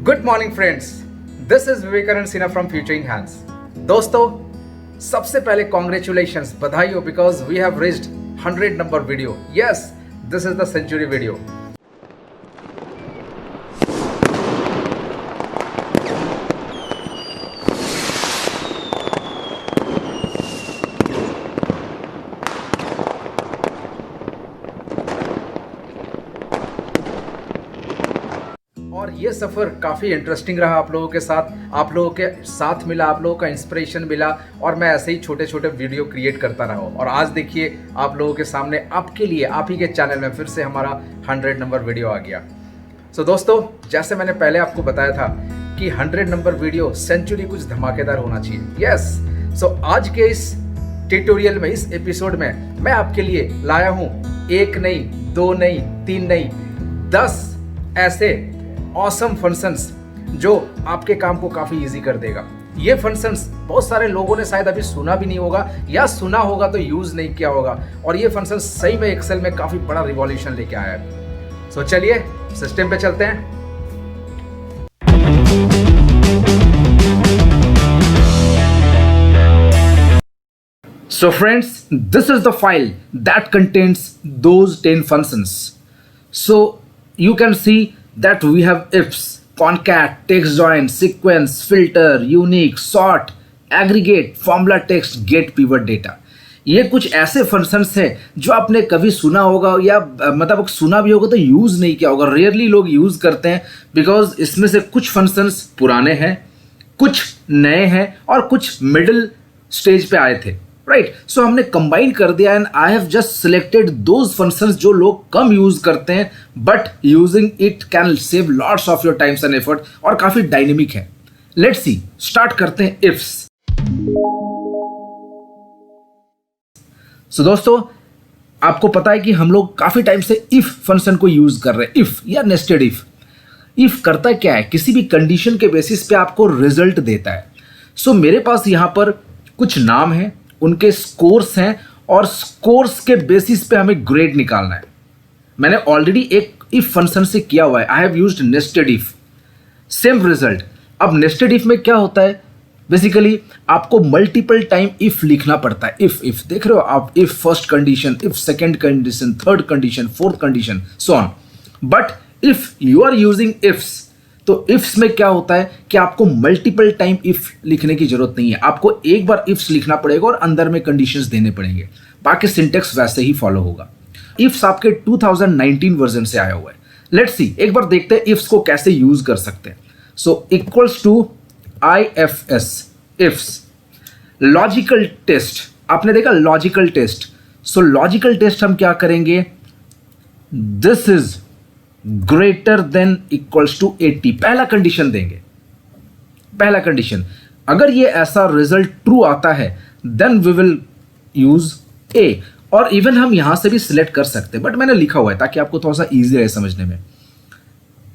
Good morning friends, this is Vivekananda Sinha from future in hands. दोस्तों, सबसे पहले कॉन्ग्रेचुलेशंस, बधाई हो, because we have reached 100 number video. Yes, this is the century video. और ये सफ़र काफ़ी इंटरेस्टिंग रहा आप लोगों के साथ मिला, आप लोगों का इंस्पिरेशन मिला, और मैं ऐसे ही छोटे छोटे वीडियो क्रिएट करता रहा हूँ। और आज देखिए आप लोगों के सामने, आपके लिए, आप ही के चैनल में फिर से हमारा 100 नंबर वीडियो आ गया। सो दोस्तों, जैसे मैंने पहले आपको बताया था कि 100 नंबर वीडियो सेंचुरी कुछ धमाकेदार होना चाहिए। यस, सो आज के इस ट्यूटोरियल में, इस एपिसोड में मैं आपके लिए लाया हूँ 1 नहीं, 2 नहीं, 3 नहीं, 10 ऐसे ऑसम फंक्शंस जो आपके काम को काफी इजी कर देगा। ये फंक्शंस बहुत सारे लोगों ने शायद अभी सुना भी नहीं होगा, या सुना होगा तो यूज नहीं किया होगा, और ये फंक्शंस सही में एक्सेल में काफी बड़ा रिवॉल्यूशन लेके आया है। सो चलिए सिस्टम पे चलते हैं। So friends, this is the file that contains those 10 functions. So you can see that we have ifs, concat, text join, sequence, filter, unique, sort, aggregate, formula text, get, pivot, data। ये कुछ ऐसे functions हैं जो आपने कभी सुना होगा, या मतलब सुना भी होगा तो यूज नहीं किया होगा। रेयरली लोग यूज करते हैं, बिकॉज इसमें से कुछ फंक्शंस पुराने हैं, कुछ नए हैं, और कुछ मिडिल स्टेज पे आए थे। राइट, सो हमने कंबाइन कर दिया, and I have just selected those functions जो लोग कम यूज करते हैं, but using it can save lots of your time's and effort, और काफी डायनेमिक है। लेट्स सी, स्टार्ट करते हैं इफ्स। सो दोस्तों, आपको पता है कि हम लोग काफी टाइम से इफ फंक्शन को यूज कर रहे हैं। इफ या नेस्टेड इफ। इफ करता क्या है, किसी भी कंडीशन के बेसिस पे आपको रिजल्ट देता है। सो मेरे पास यहां पर कुछ नाम है, उनके स्कोर्स हैं, और स्कोर्स के बेसिस पे हमें ग्रेड निकालना है। मैंने ऑलरेडी एक इफ फंक्शन से किया हुआ है। I have used nested if, same result. अब नेस्टेड इफ में क्या होता है, बेसिकली आपको मल्टीपल टाइम इफ लिखना पड़ता है। इफ देख रहे हो आप, if first condition, if second condition, third condition, fourth condition, so on. But if you are using ifs, तो इफ्स में क्या होता है कि आपको मल्टीपल टाइम इफ लिखने की जरूरत नहीं है। आपको एक बार इफ्स लिखना पड़ेगा और अंदर में कंडीशंस देने पड़ेंगे, बाकी सिंटेक्स वैसे ही फॉलो होगा। इफ्स आपके 2019 वर्जन से आया हुआ है। लेट्स सी, एक बार देखते हैं इफ्स को कैसे यूज कर सकते हैं। So equals to IFS, ifs. Logical test, आपने देखा logical test. So logical test हम क्या करेंगे, this is greater than equals to 80, पहला कंडीशन देंगे। पहला कंडीशन, अगर ये ऐसा रिजल्ट ट्रू आता है, देन वी विल यूज ए, और इवन हम यहां से भी सिलेक्ट कर सकते हैं, बट मैंने लिखा हुआ है ताकि आपको थोड़ा सा इजी रहे समझने में।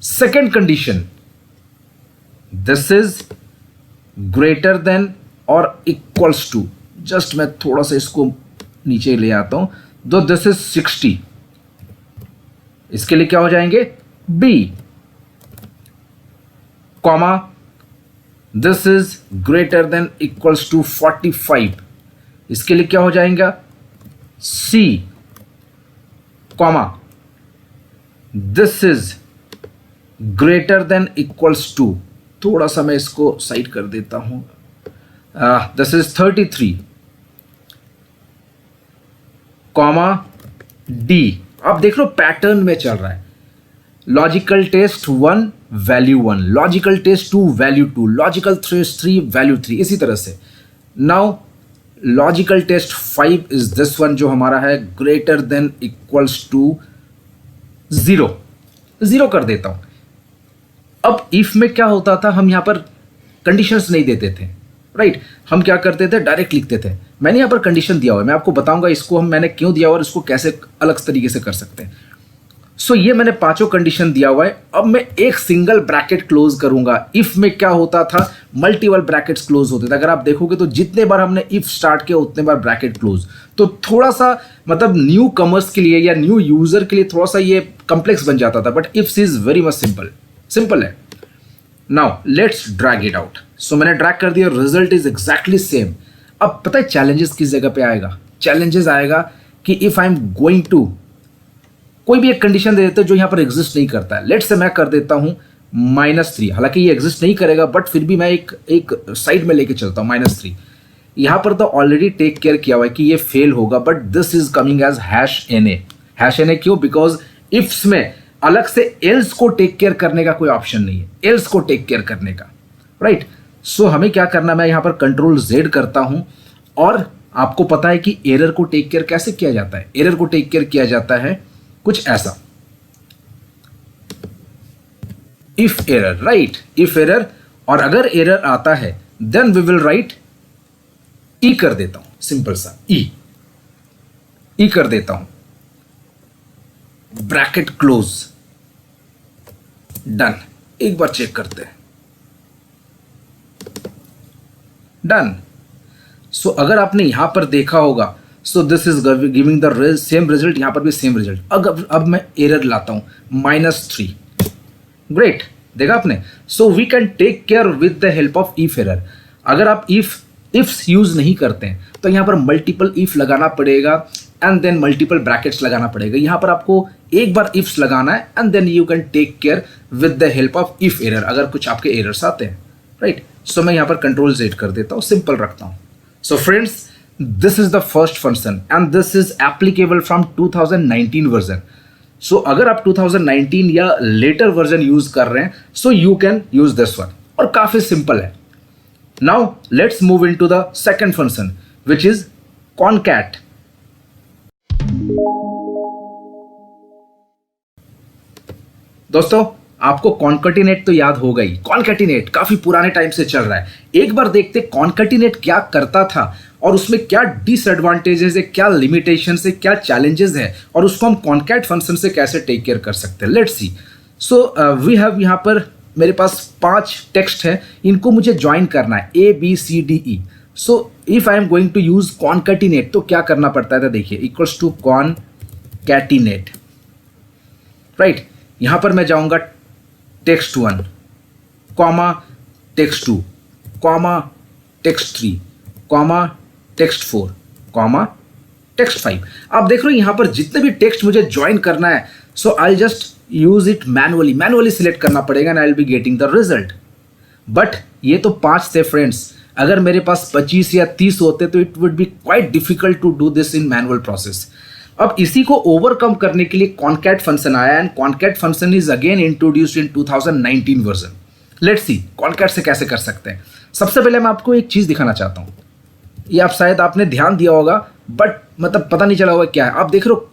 Second condition, this is greater then और इक्वल्स टू, जस्ट मैं थोड़ा सा इसको नीचे ले आता हूं, दो दिस इज 60, इसके लिए क्या हो जाएंगे, B, comma, this is greater than equals to 45, इसके लिए क्या हो जाएगा, C, comma, this is greater than equals to, थोड़ा सा मैं इसको साइड कर देता हूं, दिस इज 33, कॉमा, डी। अब देख लो पैटर्न में चल रहा है, logical test 1 value 1, logical test 2 value 2, logical test 3 value 3, इसी तरह से। Now logical test 5 is this one, जो हमारा है ग्रेटर देन इक्वल्स टू 0 कर देता हूं। अब इफ में क्या होता था, हम यहां पर कंडीशंस नहीं देते थे। राइट, हम क्या करते थे, डायरेक्ट लिखते थे। मैंने यहाँ पर कंडीशन दिया हुआ है, मैं आपको बताऊंगा इसको मैंने क्यों दिया हुआ और इसको कैसे अलग तरीके से कर सकते हैं। सो ये मैंने 5 कंडीशन दिया हुआ है। अब मैं एक सिंगल ब्रैकेट क्लोज करूंगा। इफ में क्या होता था, मल्टीपल ब्रैकेट्स क्लोज होते थे। अगर आप देखोगे तो जितने बार हमने इफ स्टार्ट किया उतने बार ब्रैकेट क्लोज, तो थोड़ा सा मतलब न्यू कमर्स के लिए या न्यू यूजर के लिए थोड़ा सा ये कॉम्प्लेक्स बन जाता था। But ifs is very much simple है। Now let's drag it out. So मैंने ड्रैग कर दिया, रिजल्ट इज एग्जैक्टली सेम। अब पता है चैलेंजेस किस जगह पे आएगा? चैलेंजेस आएगा कि if I am going to कोई भी एक कंडीशन दे देते हो जो यहाँ पर एग्जिस्ट नहीं करता है। लेट्स से मैं कर देता हूँ -3, हालांकि ये एग्जिस्ट नहीं करेगा बट फिर भी मैं एक साइड में लेके चलता हूँ -3। यहाँ पर तो ऑलरेडी टेक केयर किया हुआ है कि ये फेल होगा, but this is coming as #NA। #NA क्यों? बिकॉज इफ्स में अलग से एल्स को टेक केयर करने का कोई ऑप्शन नहीं है, एल्स को टेक केयर करने का, राइट। सो हमें क्या करना, मैं यहाँ पर Ctrl+Z करता हूँ और आपको पता है कि एरर को टेक केयर कैसे किया जाता है। एरर को टेक केयर किया जाता है कुछ ऐसा, if error, right, if error. और अगर एरर आता है देन वी विल राइट ई कर देता हूं, सिंपल सा ई कर देता हूं, ब्रैकेट क्लोज, डन। एक बार चेक करते हैं, डन। सो अगर आपने यहां पर देखा होगा, सो this is giving the same result, यहां पर भी सेम रिजल्ट। अब मैं एरर लाता हूं -3, ग्रेट, देखा आपने। So we can take care with the help of if error. अगर आप इफ्स यूज नहीं करते हैं तो यहां पर मल्टीपल इफ लगाना पड़ेगा एंड देन मल्टीपल ब्रैकेट्स लगाना पड़ेगा। यहां पर आपको एक बार इफ्स लगाना है and then you can take care with the help of if error, अगर कुछ आपके एरर्स आते हैं, राइट। सो मैं यहां पर Ctrl+Z कर देता हूं, सिंपल रखता हूं। So friends, this is the first function and this is applicable from 2019 version. So अगर आप 2019 या लेटर वर्जन यूज कर रहे हैं, so you can use this one, और काफी सिंपल है। Now let's move into the second function which is concat। दोस्तों, आपको कॉन्कैटिनेट तो याद होगा ही। कॉन्कैटिनेट काफी पुराने टाइम से चल रहा है। एक बार देखते कॉन्कैटिनेट क्या करता था और उसमें क्या डिसएडवांटेजेस है, क्या लिमिटेशंस है, क्या चैलेंजेस है, और उसको हम कॉन्कैट फंक्शन से कैसे टेक केयर कर सकते हैं। Let's see. So we have यहाँ पर मेरे पास 5 टेक्स्ट है, इनको मुझे ज्वाइन करना है ABCDE। So if I am going to use concatenate तो क्या करना पड़ता है, देखिए इक्वल्स टू कॉन्कैटिनेट, राइट। यहां पर मैं जाऊंगा text1, comma text2, comma text3, comma text4, comma text5। आप देख रहे हो यहां पर जितने भी टेक्स्ट मुझे ज्वाइन करना है, so I just use it manually select करना पड़ेगा and I will be getting the result. But ये तो 5 थे फ्रेंड्स, अगर मेरे पास 25 या 30 होते तो it would be quite difficult to do this in manual process. अब इसी को ओवरकम करने के लिए कॉन्कैट फंक्शन आया and concat function is again introduced in 2019 version. Let's see concat से कैसे कर सकते हैं। सबसे पहले मैं आपको एक चीज दिखाना चाहता हूं, ये आप शायद आपने ध्यान दिया होगा बट मतलब पता नहीं चला होगा क्या है। आप देख रहे हो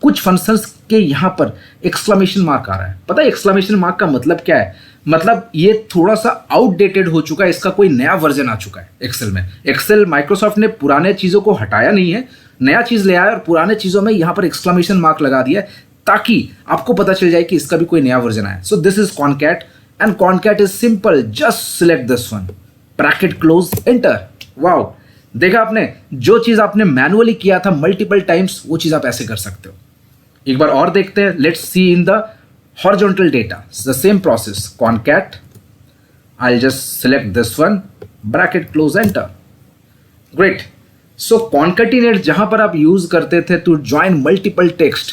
कुछ फंक्शंस के यहां पर एक्सक्लेमेशन मार्क आ रहा है। पता है एक्सक्लेमेशन मार्क का मतलब क्या है? मतलब ये थोड़ा सा आउटडेटेड हो चुका है, इसका कोई नया वर्जन आ चुका है एक्सेल में। एक्सेल माइक्रोसॉफ्ट ने पुराने चीजों को हटाया नहीं है, नया चीज ले आया और पुराने चीजों में यहां पर एक्सक्लेमेशन मार्क लगा दिया ताकि आपको पता चल जाए कि इसका भी कोई नया वर्जन आया। सो this is concat and concat is simple, just select this one, bracket close, enter. Wow, देखा आपने, जो चीज आपने मैनुअली किया था मल्टीपल टाइम्स वो चीज आप ऐसे कर सकते हो। एक बार और देखते हैं, let's C in the horizontal data, it's the same process, concat, I'll just select this one, bracket close, enter, great। so concatenate जहां पर आप यूज करते थे to join multiple text,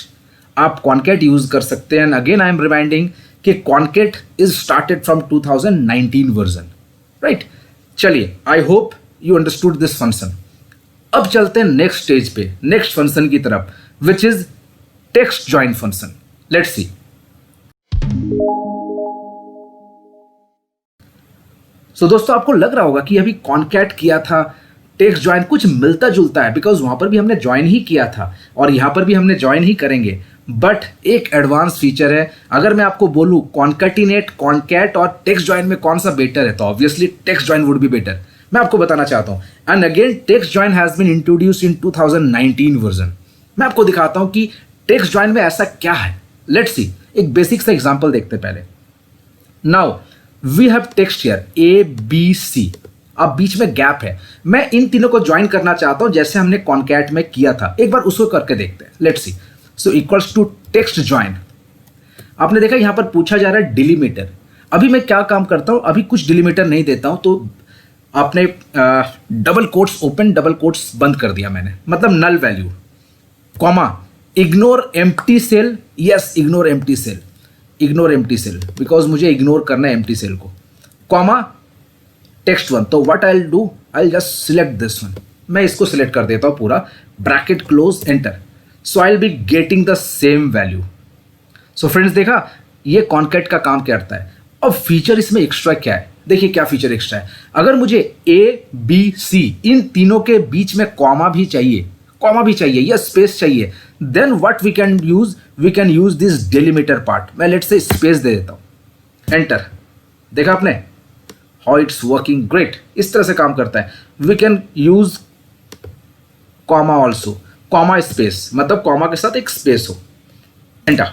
आप concat यूज कर सकते हैं। and again I am reminding कि concat is started from 2019 version, right। चलिए, I hope you understood this function। अब चलते हैं नेक्स्ट स्टेज पे, नेक्स्ट फंक्शन की तरफ, which is text join function। let's see। सो दोस्तों, आपको लग रहा होगा कि अभी कॉन्कैट किया था, टेक्स्ट ज्वाइन कुछ मिलता जुलता है, बिकॉज वहां पर भी हमने ज्वाइन ही किया था और यहां पर भी हमने ज्वाइन ही करेंगे। बट एक एडवांस फीचर है, अगर मैं आपको बोलूं कॉन्कैटिनेट, कॉन्कैट और टेक्स्ट ज्वाइन में कौन सा बेटर है, तो obviously text join would be better. मैं आपको बताना चाहता हूं, and again text join has been introduced in 2019 version. मैं आपको दिखाता हूं कि टेक्स्ट ज्वाइन में ऐसा क्या है। लेट्स सी, एक बेसिक सा एग्जांपल देखते हैं पहले। Now we have text here ABC, अब बीच में गैप है, मैं इन तीनों को ज्वाइन करना चाहता हूं जैसे हमने कॉन्कैट में किया था। एक बार उसको करके देखते हैं, let's see. So equals to text join, आपने देखा यहां पर पूछा जा रहा है डिलीमीटर। अभी मैं क्या काम करता हूँ, अभी कुछ डिलीमीटर नहीं देता हूँ, तो आपने double quotes open double quotes बंद कर दिया मैंने, मतलब null value, comma, ignore empty cell, yes ignore empty cell, ignore empty cell because मुझे इग्नोर करना है एम्प्टी सेल को, कॉमा टेक्स्ट वन। तो what I will do, I will just select this one, मैं इसको सिलेक्ट कर देता हूं पूरा, bracket close enter. So I will be getting the same value. So friends देखा ये कॉन्कैट का काम क्या करता है। अब फीचर इसमें एक्स्ट्रा क्या है, देखिए क्या फीचर एक्स्ट्रा है। अगर मुझे ए बी सी इन तीनों के बीच में कॉमा भी चाहिए या स्पेस चाहिए, then what we can use this delimiter part. मैं लेट से स्पेस दे देता हूं, एंटर। देखा आपने हाउ इट्स वर्किंग, ग्रेट। इस तरह से काम करता है। We can use comma also, comma space, मतलब कॉमा के साथ एक स्पेस हो, enter.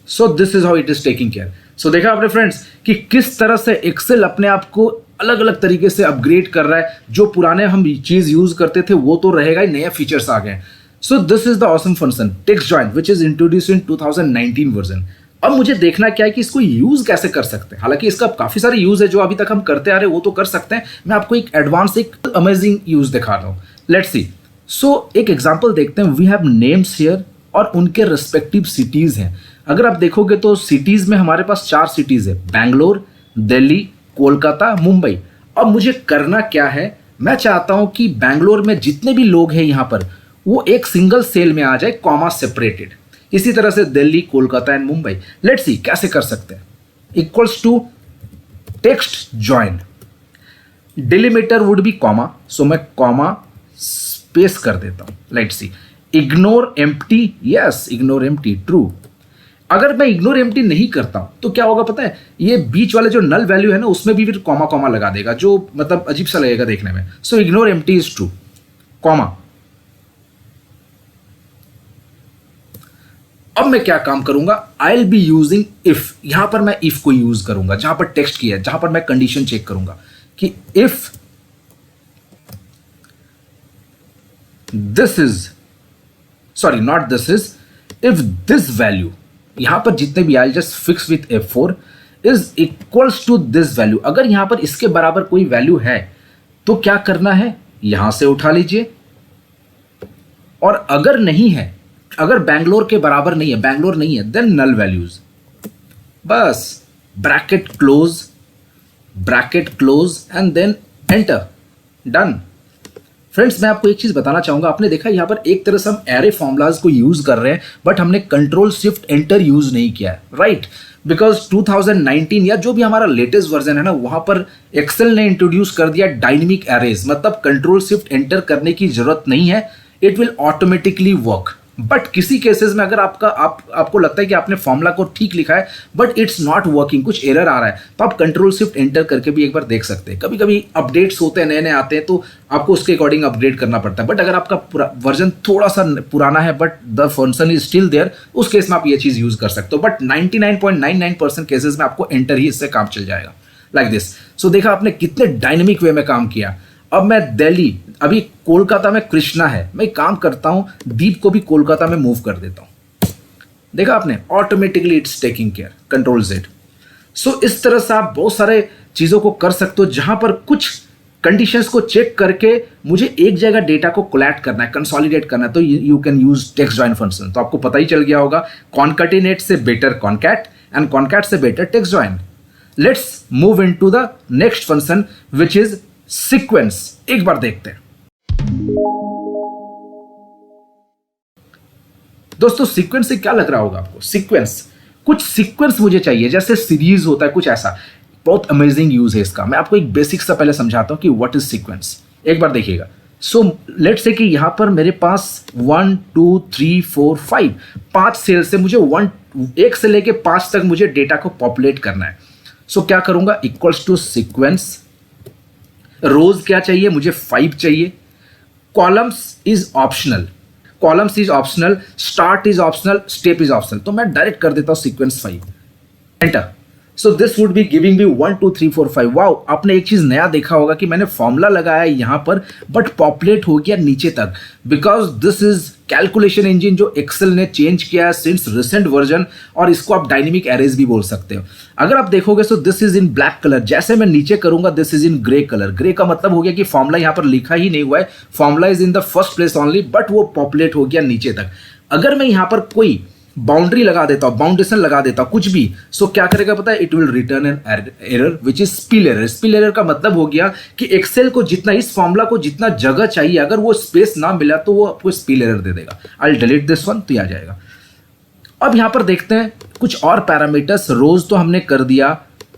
So this is how it is taking care. So देखा आपने फ्रेंड्स कि किस तरह से एक्सेल अपने आप को अलग अलग तरीके से अपग्रेड कर रहा है। जो पुराने हम चीज यूज करते थे वो तो रहेगा ही, नया फीचर्स आ गए। सो this is the awesome function text join which is introduced in 2019 version. अब मुझे देखना क्या है कि इसको यूज कैसे कर सकते हैं। हालांकि इसका काफी सारे यूज है जो अभी तक हम करते आ रहे हैं, वो तो कर सकते हैं। मैं आपको एक एडवांस एक अमेजिंग यूज दिखा रहा हूं, लेट्स सी। सो एक एग्जांपल देखते हैं। वी हैव नेम्स हियर और उनके रिस्पेक्टिव सिटीज हैं। अगर आप देखोगे तो सिटीज में हमारे पास 4 सिटीज है, बैंगलोर, दिल्ली, कोलकाता, मुंबई। अब मुझे करना क्या है, मैं चाहता हूं कि बैंगलोर में जितने भी लोग हैं यहां पर वो एक सिंगल सेल में आ जाए, कॉमा सेपरेटेड। इसी तरह से Delhi, Kolkata and Mumbai. Let's see कैसे कर सकते हैं। Equals to text join, delimiter would be comma, so मैं कॉमा स्पेस कर देता हूं। Let's see, ignore empty, yes ignore empty, true. अगर मैं इग्नोर एम्प्टी नहीं करता हूं तो क्या होगा पता है, ये बीच वाले जो नल वैल्यू है ना उसमें भी फिर कॉमा कॉमा लगा देगा, जो मतलब अजीब सा लगेगा देखने में। So ignore empty is true, comma. अब मैं क्या काम करूंगा, आई विल बी यूजिंग इफ। यहां पर मैं इफ को यूज करूंगा, जहां पर टेक्स्ट किया है, जहां पर मैं कंडीशन चेक करूंगा कि if this is, sorry not this is, if this value, यहां पर जितने भी I just fix with F4 is equals to this value. अगर यहां पर इसके बराबर कोई वैल्यू है तो क्या करना है, यहां से उठा लीजिए। और अगर नहीं है, अगर बैंगलोर के बराबर नहीं है, बैंगलोर नहीं है, देन नल वैल्यूज, बस bracket close and then enter, done. Friends मैं आपको एक चीज बताना चाहूंगा। आपने देखा यहां पर एक तरह से हम एरे फॉर्मुलाज को यूज कर रहे हैं, बट हमने कंट्रोल शिफ्ट एंटर यूज नहीं किया है, राइट। बिकॉज 2019 या जो भी हमारा लेटेस्ट वर्जन है ना, वहां पर एक्सेल ने इंट्रोड्यूस कर दिया डायनेमिक एरेज, मतलब कंट्रोल शिफ्ट एंटर करने की जरूरत नहीं है, it will automatically work. But किसी केसेस में अगर आपको लगता है कि आपने फॉर्मूला को ठीक लिखा है बट इट्स नॉट वर्किंग, कुछ एरर आ रहा है, तो आप कंट्रोल शिफ्ट एंटर करके भी एक बार देख सकते हैं। कभी कभी अपडेट्स होते हैं, नए नए आते हैं, तो आपको उसके अकॉर्डिंग अपग्रेड करना पड़ता है। बट अगर आपका वर्जन थोड़ा सा पुराना है but the function is still there, उस केस में आप ये चीज यूज कर सकते हो। बट 99.99% केसेस में आपको एंटर ही इससे काम चल जाएगा, लाइक दिस। सो देखा आपने कितने डायनेमिक वे में काम किया। अब मैं दिल्ली, अभी कोलकाता में कृष्णा है, मैं काम करता हूं दीप को भी कोलकाता में मूव कर देता हूं। देखा आपने, automatically it's taking care, control Z. So इस तरह से आप बहुत सारे चीजों को कर सकते हो, जहां पर कुछ कंडीशंस को चेक करके मुझे एक जगह डेटा को कोलैट करना है, कंसोलिडेट करना है, तो you can use text join function. तो आपको पता ही चल गया होगा, कॉन्कैटिनेट से बेटर कॉन्कैट एंड कॉन्कैट से better text join. Let's move into the next function which is sequence. एक बार देखते हैं दोस्तों, सीक्वेंस से क्या लग रहा होगा आपको। सीक्वेंस, कुछ सीक्वेंस मुझे चाहिए, जैसे सीरीज होता है कुछ ऐसा। बहुत अमेजिंग यूज है इसका। मैं आपको एक बेसिक सा पहले समझाता हूं कि व्हाट इज सीक्वेंस। एक बार देखिएगा। सो लेट्स से कि यहां पर मेरे पास 1 2 3 4 5 5 सेल से मुझे 1 से लेके 5 तक मुझे डेटा को पॉपुलेट करना है। सो क्या करूंगा, इक्वल्स टू सीक्वेंस। रोज क्या चाहिए मुझे, 5 चाहिए। Columns is optional, columns is optional, start is optional, step is optional. तो मैं डायरेक्ट कर देता हूं sequence 5, enter. So this would be giving me 1 2 3 4 5। Wow, आपने एक चीज नया देखा होगा कि मैंने फॉर्मूला लगाया यहां पर बट पॉपुलेट हो गया नीचे तक, because this is calculation engine जो एक्सेल ने चेंज किया है सिंस रिसेंट वर्जन, और इसको आप डायनेमिक एरेज भी बोल सकते हो। अगर आप देखोगे सो this is in black colour, जैसे मैं नीचे करूंगा this is in grey colour. Grey का मतलब हो गया कि फॉर्मूला यहां पर लिखा ही नहीं हुआ है, formula is in the first place only, but वो पॉपुलेट हो गया नीचे तक। अगर मैं यहां पर कोई बाउंड्री लगा देता हूं, बाउंडेशन लगा देता हूं कुछ भी, सो क्या करेगा पता है, it will return an error which is spill error. Spill error का मतलब हो गया कि एक्सेल को जितना, इस फॉर्मूला को जितना जगह चाहिए, अगर वो स्पेस ना मिला तो वो आपको स्पिल एरर दे देगा। आई डिलीट दिस वन, तो आ जाएगा। अब यहां पर देखते हैं कुछ और पैरामीटर्स। रोज तो हमने कर दिया,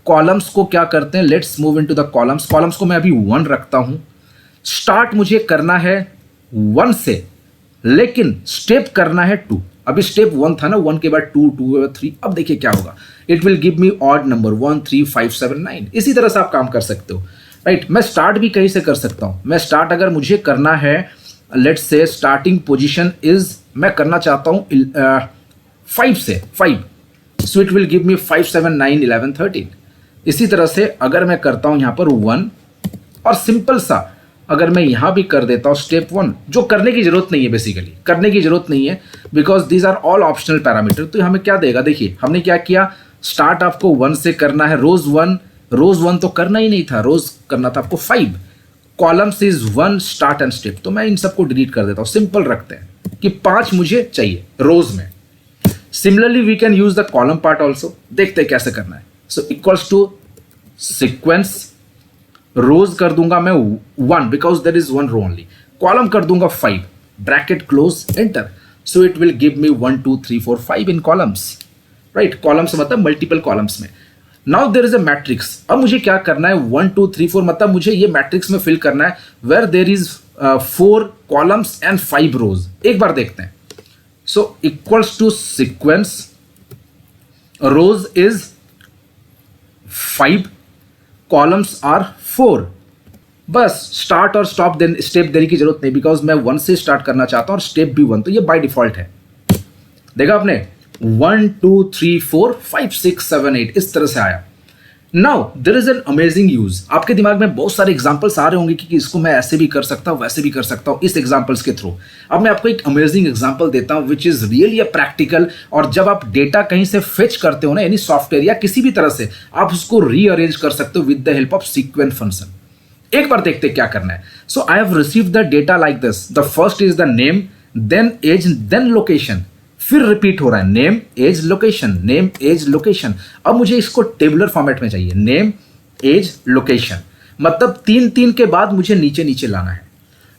कॉलम्स को क्या करते हैं, let's move into the columns. Columns को मैं अभी 1 रखता हूं। स्टार्ट मुझे करना है 1 से, लेकिन स्टेप करना है 2। अभी स्टेप 1 था ना, 1 के बाद 2, 2 के बाद 3। अब देखिए क्या होगा, it will give me odd number 1 3 5 7 9। इसी तरह से आप काम कर सकते हो, राइट। मैं स्टार्ट भी कहीं से कर सकता हूं। मैं स्टार्ट अगर मुझे करना है, let's say starting position is, मैं करना चाहता हूं 5 से 5, सो इट विल गिव मी 5 7 9 11 13। इसी तरह से अगर मैं करता हूं यहां पर 1, और सिंपल सा अगर मैं यहां भी कर देता हूं स्टेप 1, जो करने की जरूरत नहीं है, बेसिकली करने की जरूरत नहीं है, because these are all optional parameter. तो हमें क्या देगा, देखिए हमने क्या किया, स्टार्ट आपको 1 से करना है, रोज 1 तो करना ही नहीं था, रोज करना था आपको 5। Columns is 1 start and step, तो मैं इन सबको डिलीट कर देता हूं। सिंपल रखते हैं कि 5 मुझे चाहिए रोज में। Similarly we can use the column part also, देखते हैं कैसे करना है। So equals to sequence, rows कर दूंगा मैं 1 because there is 1 row only, column कर दूंगा 5, bracket close, enter. So it will give me 1 2 3 4 5 in columns, right. Columns मतलब मल्टीपल कॉलम्स में। Now there is a matrix. अब मुझे क्या करना है, 1 2 3 4 मतलब मुझे ये मैट्रिक्स में फिल करना है where there is 4 columns and 5 rows. एक बार देखते हैं। So equals to sequence, rows is 5, columns are 4। बस स्टार्ट और स्टॉप देन स्टेप देने की जरूरत नहीं, बिकॉज मैं 1 से स्टार्ट करना चाहता हूं और स्टेप भी 1, तो ये बाय डिफॉल्ट है। देखा आपने, 1 2 3 4 5 6 7 8 इस तरह से आया। Now there is an amazing use. आपके दिमाग में बहुत सारे एग्जांपल्स आ रहे होंगे कि इसको मैं ऐसे भी कर सकता हूं, वैसे भी कर सकता हूं, इस एग्जांपल्स के थ्रू। अब मैं आपको एक अमेजिंग एग्जांपल देता हूं which is really a practical. और जब आप डेटा कहीं से फेच करते हो ना, यानी सॉफ्टवेयर या किसी भी तरह से, आप उसको रीअरेंज कर सकते हो with the help of sequence function. एक बार देखते हैं क्या करना है। So I have received the data like this, the first is the name, then age, then location. फिर रिपीट हो रहा है, name age location, name age location. अब मुझे इसको टेबुलर फॉर्मेट में चाहिए, नेम एज लोकेशन, मतलब 3 के बाद मुझे नीचे नीचे लाना है।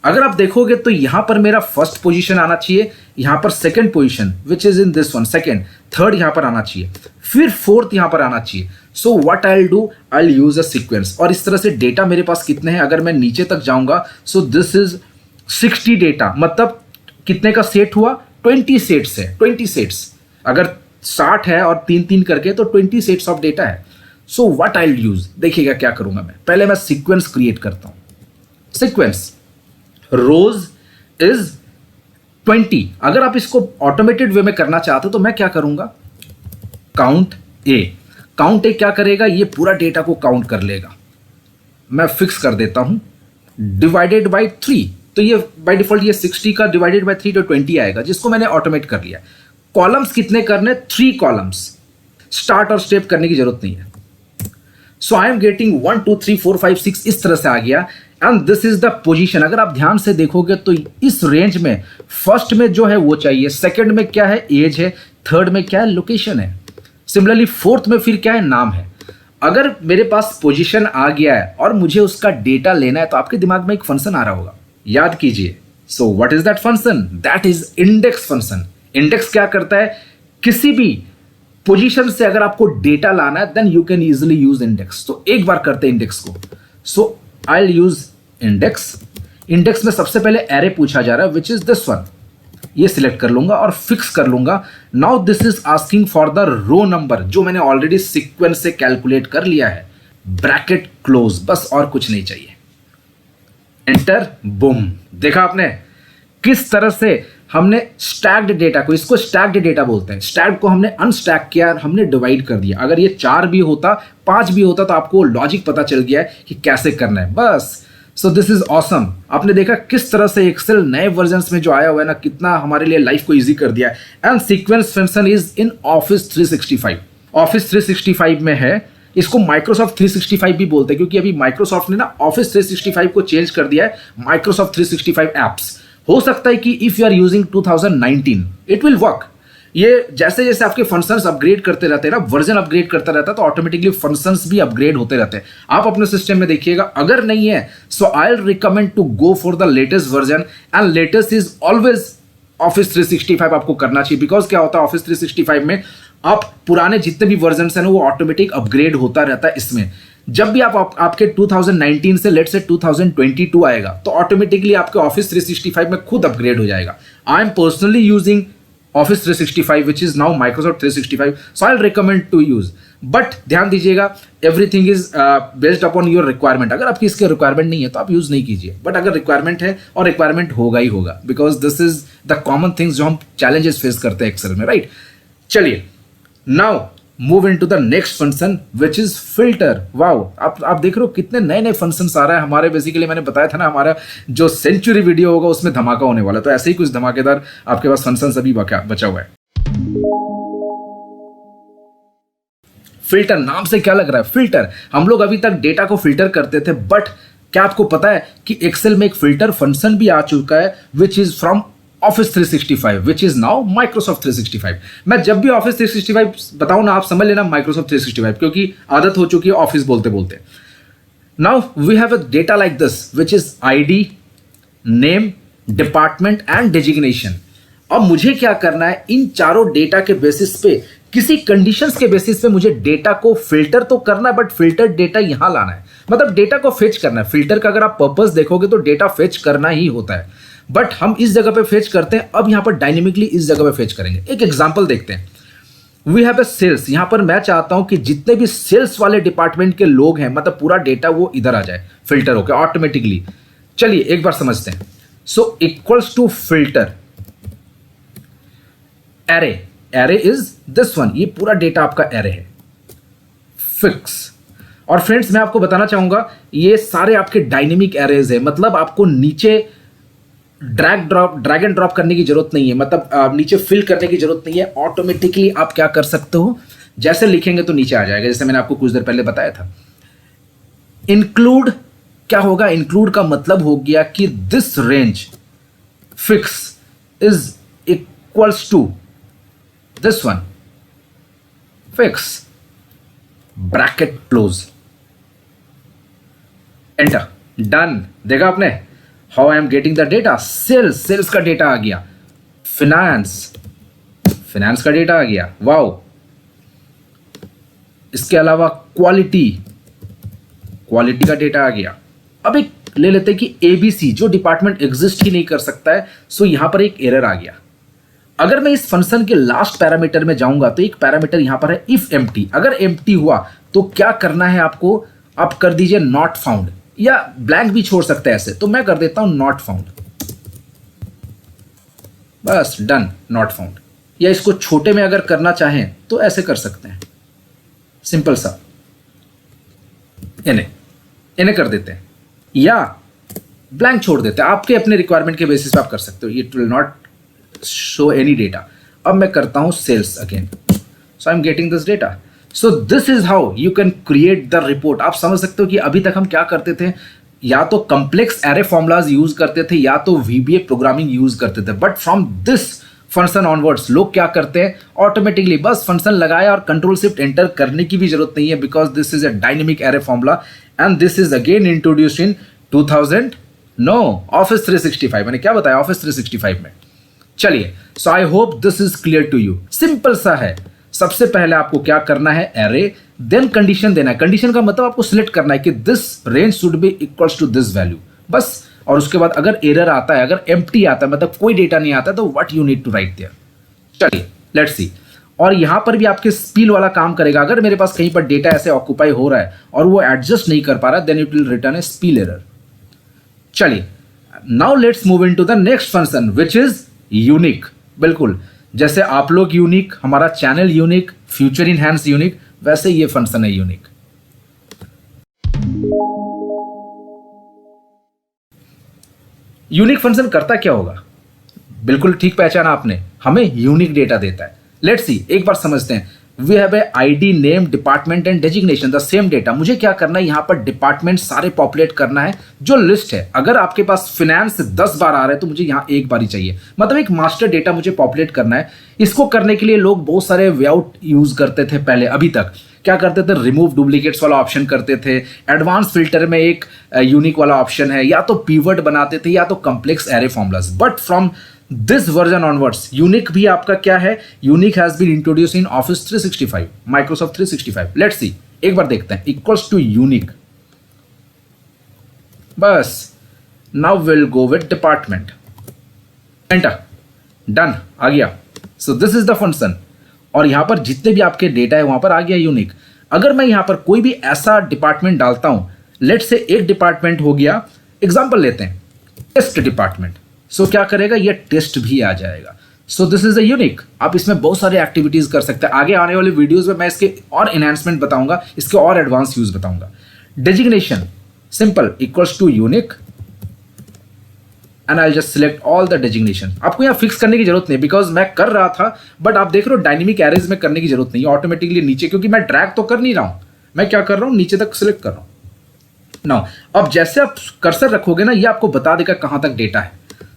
अगर आप देखोगे तो यहां पर मेरा फर्स्ट पोजीशन आना चाहिए, यहां पर second position which is in this one second, third यहां पर आना चाहिए, फिर फोर्थ यहां पर आना चाहिए। So what I will do, I will use a sequence. और इस तरह से डेटा मेरे पास कितने हैं, अगर मैं नीचे तक जाऊंगा, सो दिस इज 60 डेटा, मतलब कितने का सेट हुआ, 20 सेट्स है, 20 सेट्स। अगर 60 है और 3 करके तो 20 सेट्स ऑफ डेटा है। So what I will use, देखिएगा क्या करूंगा मैं। पहले मैं सीक्वेंस क्रिएट करता हूं। Sequence rows is 20। अगर आप इसको ऑटोमेटेड वे में करना चाहते हो तो मैं क्या करूंगा, काउंट ए। काउंट ए क्या करेगा, ये पूरा डेटा को काउंट कर लेगा। मैं फिक्स कर देता हूं डिवाइडेड बाय 3, तो ये बाय डिफॉल्ट ये 60 का डिवाइडेड बाय 3 तो 20 आएगा, जिसको मैंने ऑटोमेट कर लिया। कॉलम्स कितने करने, 3 कॉलम्स। स्टार्ट और स्टेप करने की जरूरत नहीं है। सो आई एम गेटिंग 1 2 3 4 5 6 इस तरह से आ गया। And this is the position. अगर आप ध्यान से देखोगे तो इस रेंज में फर्स्ट में जो है वो चाहिए, सेकंड में क्या है, एज है, थर्ड में क्या है, लोकेशन है, सिमिलरली फोर्थ में फिर क्या है, नाम है। अगर मेरे पास पोजीशन आ गया है और मुझे उसका डेटा लेना है तो आपके दिमाग में एक फंक्शन आ रहा होगा, याद कीजिए। So what is that function, that is index function. Index क्या करता है, किसी भी पोजीशन से अगर आपको डेटा लाना है then you can easily use index. तो एक बार करते हैं इंडेक्स को। So I will use index. Index में सबसे पहले एरे पूछा जा रहा है विच इज दिस वन, ये सिलेक्ट कर लूंगा और फिक्स कर लूंगा। Now this is asking for the row number, जो मैंने ऑलरेडी सीक्वेंस से कैलकुलेट कर लिया है। ब्रैकेट क्लोज, बस और कुछ नहीं चाहिए। Enter, boom. देखा आपने किस तरह से हमने स्टैक्ड डेटा को, इसको स्टैक्ड डेटा बोलते हैं, स्टैक्ड को हमने अनस्टैक किया, हमने डिवाइड कर दिया। अगर ये 4 भी होता, 5 भी होता, तो आपको लॉजिक पता चल गया है कि कैसे करना है बस। सो दिस इज ऑसम। आपने देखा किस तरह से एक्सेल नए वर्जन्स में जो आया हुआ है ना, कितना हमारे लिए लाइफ को इजी कर दिया है। And sequence function is in office 365। Office 365 में है। इसको माइक्रोसॉफ्ट 365 भी बोलते हैं, क्योंकि अभी माइक्रोसॉफ्ट ने ना ऑफिस 365 को चेंज कर दिया है माइक्रोसॉफ्ट 365 एप्स। हो सकता है कि if you are using 2019 it will work. ये जैसे जैसे आपके फंक्शंस अपग्रेड करते रहते हैं ना, वर्जन अपग्रेड करता रहता है, तो ऑटोमेटिकली फंक्शंस भी अपग्रेड होते रहते हैं। आप अपने सिस्टम में देखिएगा, अगर नहीं है so I will recommend to go for the latest version. And latest is always office 365 आपको करना चाहिए। बिकॉज क्या होता है ऑफिस 365 में, आप पुराने जितने भी वर्जन हैं ना, वो ऑटोमेटिक अपग्रेड होता रहता है इसमें। जब भी आपके 2019 से लेट से 2022 आएगा, तो ऑटोमेटिकली आपके ऑफिस 365 में खुद अपग्रेड हो जाएगा। I am personally using office 365 which is now Microsoft 365, so I recommend to use. But ध्यान दीजिएगा, everything is based upon your requirement. अगर आपकी इसके रिक्वायरमेंट नहीं है तो आप यूज नहीं कीजिए, बट अगर रिक्वायरमेंट है, और रिक्वायरमेंट होगा ही होगा, because this is the common things जो हम चैलेंजेस फेस करते हैं एक्सेल में, राइट। चलिए, now move into the next function which is filter. Wow, आप देख रहे हो कितने नए नए फंक्शंस आ रहे हैं हमारे। बेसिकली मैंने बताया था ना, हमारा जो सेंचुरी वीडियो होगा उसमें धमाका होने वाला, तो ऐसे ही कुछ धमाकेदार आपके पास फंक्शंस अभी बचा हुआ है। फिल्टर नाम से क्या लग रहा है? फिल्टर। हम लोग अभी तक डेटा को फिल्टर करते थे, बट क्या आपको पता है कि एक्सेल में एक फिल्टर फंक्शन भी आ चुका है which is from office 365 which is now Microsoft 365। मैं जब भी ऑफिस 365 बताऊं ना, आप समझ लेना माइक्रोसॉफ्ट 365, क्योंकि आदत हो चुकी है ऑफिस बोलते बोलते। Now we have a data like this which is ID, name, department and designation. अब मुझे क्या करना है, इन चारों डेटा के बेसिस पे, किसी कंडीशंस के बेसिस पे मुझे डेटा को फिल्टर तो करना है, बट फिल्टर डेटा यहां लाना है, मतलब डेटा को फेच करना है। फिल्टर का अगर आप पर्पस देखोगे तो डेटा फेच करना ही होता है, बट हम इस जगह पे फेच करते हैं। अब यहां पर डायनेमिकली इस जगह पे फेच करेंगे। एक एग्जांपल देखते हैं। We have a sales. यहां पर मैं चाहता हूं कि जितने भी सेल्स वाले डिपार्टमेंट के लोग हैं, मतलब पूरा डेटा वो इधर आ जाए फिल्टर होकर ऑटोमेटिकली। चलिए एक बार समझते हैं। So equals to filter array. Array is this one, ये पूरा डेटा आपका एरे है। फिक्स। और फ्रेंड्स मैं आपको बताना चाहूंगा, ये सारे आपके डायनेमिक एरेज है, मतलब आपको नीचे ड्रैग एंड ड्रॉप करने की जरूरत नहीं है, मतलब नीचे फिल करने की जरूरत नहीं है। ऑटोमेटिकली आप क्या कर सकते हो, जैसे लिखेंगे तो नीचे आ जाएगा, जैसे मैंने आपको कुछ देर पहले बताया था। इंक्लूड क्या होगा? इंक्लूड का मतलब हो गया कि this range fix is equals to this one fix, bracket close, enter, done. देखा आपने how I am getting the data? Sales का डेटा आ गया, फिनेंस का डेटा आ गया, वाओ। इसके अलावा क्वालिटी का डेटा आ गया। अब एक ले लेते हैं कि एबीसी, जो डिपार्टमेंट एग्जिस्ट ही नहीं कर सकता है, सो यहां पर एक एरर आ गया। अगर मैं इस फंक्शन के लास्ट पैरामीटर में जाऊंगा तो एक पैरामीटर यहां पर है इफ एम्प्टी। अगर एम्प्टी हुआ तो क्या करना है आपको? आप कर दीजिए नॉट फाउंड, या ब्लैंक भी छोड़ सकते हैं ऐसे, तो मैं कर देता हूं नॉट फाउंड, बस डन, नॉट फाउंड। या इसको छोटे में अगर करना चाहें तो ऐसे कर सकते हैं, सिंपल सा, इन्हें कर देते हैं, या ब्लैंक छोड़ देते हैं। आपके अपने रिक्वायरमेंट के बेसिस पे आप कर सकते हो। It will not show any data. अब मैं करता हूं sales again, so I am getting this data. So this is how you can create the report. आप समझ सकते हो कि अभी तक हम क्या करते थे, या तो कॉम्प्लेक्स एरे फॉर्मूलाज यूज करते थे, या तो वीबीए प्रोग्रामिंग यूज करते थे, but from this function onwards लोग क्या करते हैं, ऑटोमेटिकली बस फंक्शन लगाया और कंट्रोल शिफ्ट एंटर करने की भी जरूरत नहीं है, because this is a dynamic array formula and this is again introduced in office 365। मैंने क्या बताया? ऑफिस 365 में। चलिए, so I hope this is clear to you. Simple सा है। सबसे पहले आपको क्या करना है, एरे, देन कंडीशन देना है। कंडीशन का मतलब आपको सिलेक्ट करना है कि this range should be equals to this value, बस। और उसके बाद अगर एरर आता है, अगर एम्प्टी आता है, मतलब कोई डेटा नहीं आता, तो what you need to write there. चलिए लेट्स सी। और यहां पर भी आपके स्पील वाला काम करेगा। अगर मेरे पास कहीं पर डेटा ऐसे ऑक्यूपाई हो रहा है और वो एडजस्ट नहीं कर पा रहा, then it will return a spill error. चलिए, now let's move into the next function which is unique, बिल्कुल जैसे आप लोग यूनिक, हमारा channel unique, future enhance unique, वैसे ये फंक्शन है यूनिक। यूनिक फंक्शन करता क्या होगा? बिल्कुल ठीक पहचाना आपने, हमें यूनिक डेटा देता है। लेट्स सी, एक बार समझते हैं। We have a ID, name, department and designation, the same data. मुझे क्या करना है, यहाँ पर डिपार्टमेंट सारे पॉपुलेट करना है जो लिस्ट है। अगर आपके पास फिनेंस 10 बार आ रहा है तो मुझे यहाँ एक बार ही चाहिए, मतलब एक मास्टर डेटा मुझे पॉपुलेट करना है। इसको करने के लिए लोग बहुत सारे वेआउट यूज करते थे पहले। अभी तक क्या करते थे, रिमूव डुप्लीकेट्स वाला ऑप्शन करते थे, एडवांस फिल्टर में एक यूनिक वाला ऑप्शन है, या तो पीवर्ड बनाते थे या तो complex array formulas. But from this version onwards unique भी आपका क्या है, unique has been introduce in office 365, Microsoft 365। लेट्स सी, एक बार देखते हैं। इक्वल्स टू यूनिक, बस now will go with department, enter, done, आ गया। So this is the function, और यहां पर जितने भी आपके डेटा है वहां पर आ गया यूनिक। अगर मैं यहां पर कोई भी ऐसा डिपार्टमेंट डालता हूं, लेट से एक डिपार्टमेंट हो गया, एग्जांपल लेते हैं टेस्ट डिपार्टमेंट, सो क्या करेगा, ये टेस्ट भी आ जाएगा। सो दिस इज अ यूनिक। आप इसमें बहुत सारे एक्टिविटीज कर सकते हैं। आगे आने वाले वीडियोस में मैं इसके और एनहांसमेंट बताऊंगा, इसके और एडवांस यूज बताऊंगा। Designation simple, equals to unique, and I just select all the designation. आपको यहाँ फिक्स करने की जरूरत नहीं, बिकॉज मैं कर रहा था, बट आप देख रहे हो डायनेमिक एरेज में करने की जरूरत नहीं, ऑटोमेटिकली नीचे, क्योंकि मैं ड्रैग तो कर नहीं रहा हूं, मैं क्या कर रहा हूं, नीचे तक सिलेक्ट कर रहा हूं। नाउ अब जैसे आप कर्सर रखोगे ना, ये आपको बता देगा कहां तक डेटा है।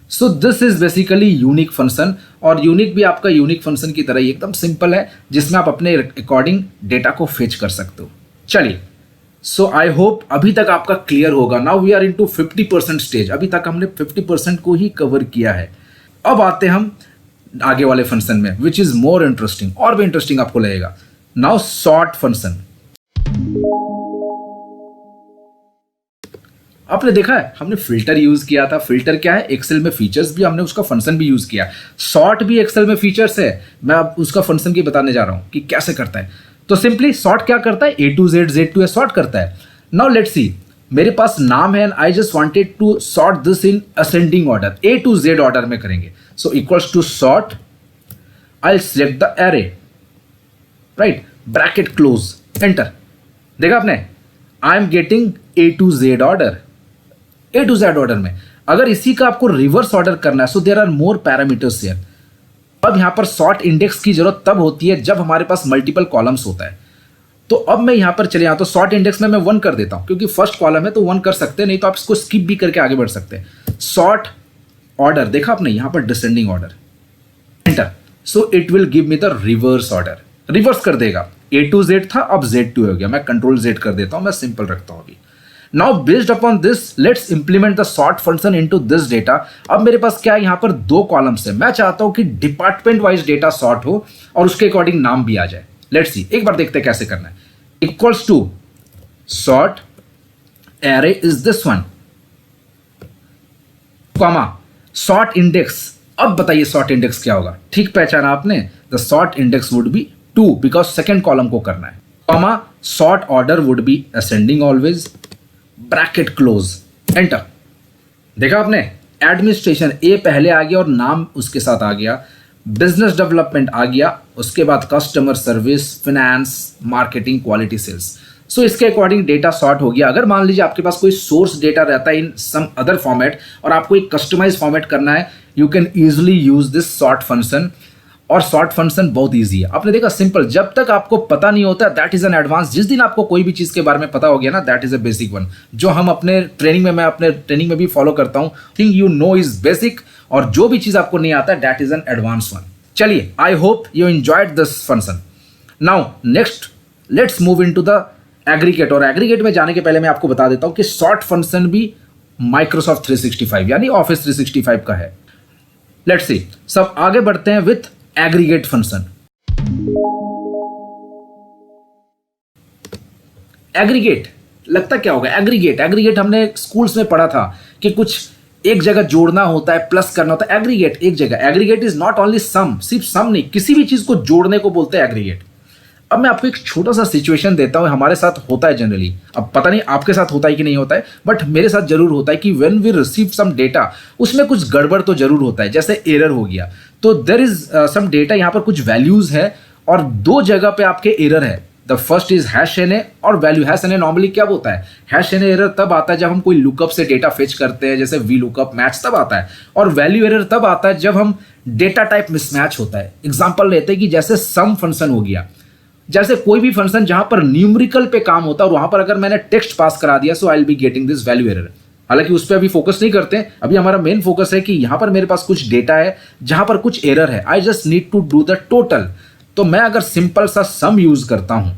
सो this is basically unique function, और यूनिक भी आपका यूनिक फंक्शन की तरह ही एकदम सिंपल है, जिसमें आप अपने अकॉर्डिंग डेटा को फेच कर सकते हो। चलिए, सो आई होप अभी तक आपका क्लियर होगा। Now we are into 50% stage, अभी तक हमने 50% को ही कवर किया है। अब आते हम आगे वाले फंक्शन में, विच इज मोर इंटरेस्टिंग, और भी इंटरेस्टिंग आपको लगेगा। नाउ सॉर्ट फंक्शन, आपने देखा है हमने फिल्टर यूज किया था। फिल्टर क्या है, एक्सेल में फीचर्स भी, हमने उसका फंक्शन भी यूज किया। सॉर्ट भी एक्सेल में फीचर्स है, मैं अब उसका फंक्शन की बताने जा रहा हूं कि कैसे करता है। तो सिंपली सॉर्ट क्या करता है, A to Z, Z to A sort करता है। नाउ लेट्स सी, मेरे पास नाम है, I just wanted to sort this in ascending order, A to Z order में करेंगे। So equals to sort, I select the array, right, bracket close, enter. देखा आपने, I am getting A to Z order, A to Z order में। अगर इसी का आपको reverse order करना है, so there are more parameters here. अब यहां पर सॉर्ट इंडेक्स की जरूरत तब होती है जब हमारे पास मल्टीपल कॉलम्स होता है। तो अब मैं यहां पर चले, तो सॉर्ट इंडेक्स में मैं 1 कर देता हूं, क्योंकि फर्स्ट कॉलम है तो 1 कर सकते हैं, नहीं तो आप इसको स्किप भी करके आगे बढ़ सकते हैं। सॉर्ट ऑर्डर, देखा आपने यहां पर descending order, enter. So it will give me the reverse order, reverse कर देगा। A to Z था, अब Z to A हो गया। मैं कंट्रोल Z कर देता हूं, मैं सिंपल रखता हूं अभी। Now based upon this let's implement the sort function into this data. अब मेरे पास क्या है, यहां पर 2 कॉलम्स है, मैं चाहता हूं कि डिपार्टमेंट वाइज डेटा सॉर्ट हो और उसके अकॉर्डिंग नाम भी आ जाए। लेट्स सी, एक बार देखते हैं कैसे करना है। Equals to sort array is this one, comma sort index. अब बताइए सॉर्ट इंडेक्स क्या होगा, ठीक पहचाना आपने, the sort index would be 2, because second column को करना है, comma sort order would be ascending always, bracket close, enter. देखा आपने, एडमिनिस्ट्रेशन ए पहले आ गया और नाम उसके साथ आ गया, बिजनेस डेवलपमेंट आ गया, उसके बाद customer service, finance, marketing, quality, sales. So इसके अकॉर्डिंग डेटा सॉर्ट हो गया। अगर मान लीजिए आपके पास कोई सोर्स डेटा रहता है इन सम अदर फॉर्मेट और आपको एक कस्टमाइज फॉर्मेट करना है, you can easily use this sort function. और सॉर्ट फंक्शन बहुत इजी है, आपने देखा, सिंपल। जब तक आपको पता नहीं होता दैट इज एन एडवांस, जिस दिन आपको कोई भी चीज के बारे में पता हो गया ना, that is a basic one, जो हम अपने ट्रेनिंग में, मैं अपने ट्रेनिंग में भी फॉलो करता हूं। Thing you know is basic, और जो भी चीज आपको नहीं आता that is an advance one. चलिए, I hope you enjoyed this function. Now next let's move into the aggregate. और एग्रीगेट में जाने के पहले मैं आपको बता देता हूं कि सॉर्ट फंक्शन भी माइक्रोसॉफ्ट 365 यानी ऑफिस 365 का है। लेट्स सी, सब आगे बढ़ते हैं विथ एग्रीगेट फंक्शन। एग्रीगेट लगता क्या होगा, एग्रीगेट हमने स्कूल्स में पढ़ा था कि कुछ एक जगह जोड़ना होता है, प्लस करना होता है। एग्रीगेट एक जगह, aggregate is not only sum, सिर्फ सम नहीं, किसी भी चीज को जोड़ने को बोलते हैं एग्रीगेट। अब मैं आपको एक छोटा सा सिचुएशन देता हूँ, हमारे साथ होता है जनरली, अब पता नहीं आपके साथ होता है कि नहीं होता है, बट मेरे साथ जरूर होता है कि when we receive some data उसमें कुछ गड़बड़ तो जरूर होता है। जैसे एरर हो गया, तो देयर इज सम डेटा, यहाँ पर कुछ वैल्यूज है और दो जगह पे आपके एरर है। The first is hash N A और value. Hash N A normally क्या होता है, हैश एन ए एरर तब आता है जब हम कोई लुकअप से डेटा फेच करते हैं, जैसे वी लुकअप मैच तब आता है, और वैल्यू एरर तब आता है जब हम डेटा टाइप मिसमैच होता है। एग्जांपल लेते हैं कि जैसे सम फंक्शन हो गया, जैसे कोई भी फंक्शन जहां पर न्यूमेरिकल पे काम होता है और वहां पर अगर मैंने टेक्स्ट पास करा दिया, so I will be getting this value error. हालांकि उस पर अभी फोकस नहीं करते हैं, अभी हमारा मेन फोकस है कि यहां पर मेरे पास कुछ डेटा है जहां पर कुछ एरर है, I just need to do the total. तो मैं अगर सिंपल सा सम यूज करता हूं,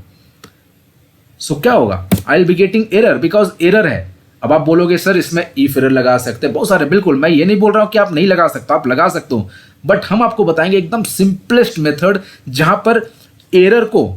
सो क्या होगा, आई will be getting error because error है। अब आप बोलोगे सर इसमें इफ एरर लगा सकते हैं, बहुत सारे, बिल्कुल मैं ये नहीं बोल रहा हूं कि आप नहीं लगा सकते, आप लगा सकते हो, बट हम आपको बताएंगे एकदम सिंपलेस्ट मेथड जहां पर एरर को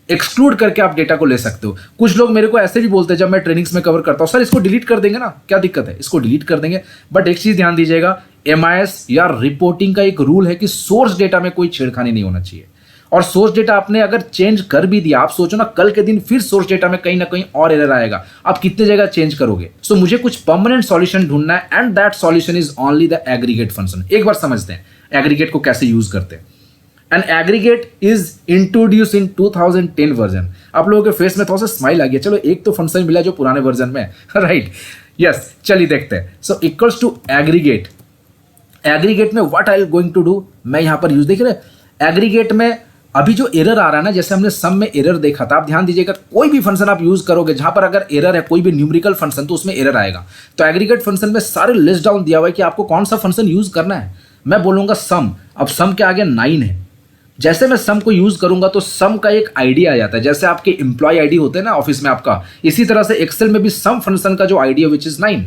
एक्सक्लूड करके आप डेटा को ले सकते हो। कुछ लोग मेरे को ऐसे भी बोलते हैं जब मैं ट्रेनिंग्स में कवर करता हूं, सर इसको डिलीट कर देंगे ना, क्या दिक्कत है, इसको डिलीट कर देंगे। बट एक चीज ध्यान दीजिएगा, एमआईएस या रिपोर्टिंग का एक रूल है कि सोर्स डेटा में कोई छेड़खानी नहीं होना चाहिए। और सोर्स डेटा आपने अगर चेंज कर भी दिया, आप सोचो ना कल के दिन फिर सोर्स डेटा में कहीं ना कहीं और एरर आएगा, आप कितने जगह चेंज करोगे। सो मुझे कुछ परमानेंट सॉल्यूशन ढूंढना है and that solution is only the aggregate function. एक बार समझते हैं एग्रीगेट को कैसे यूज करते हैं। And aggregate is introduce in 2010 version. आप लोगों के फेस में थोड़ा सा स्माइल आ गया, चलो एक तो फंक्शन मिला जो पुराने वर्जन में, राइट, यस, चलिए देखते हैं। So equals to aggregate. Aggregate में what I am going to do, मैं यहां पर यूज, देख रहे एग्रीगेट में अभी जो एरर आ रहा है ना, जैसे हमने सम में एरर देखा था, आप ध्यान दीजिएगा कोई भी फंक्शन आप यूज करोगे जहां पर अगर एरर है, कोई भी न्यूमेरिकल फंक्शन, तो उसमें एरर आएगा। तो एग्रीगेट फंक्शन में सारे लिस्ट डाउन दिया हुआ है कि आपको कौन सा फंक्शन यूज करना है। मैं बोलूंगा सम, अब सम के आगे 9 है, जैसे मैं सम को यूज करूंगा तो सम का एक आईडी आ जाता है, जैसे आपके एम्प्लॉय आईडी होते हैं ना ऑफिस में आपका, इसी तरह से एक्सेल में भी सम फंक्शन का जो आईडी है विच इज 9।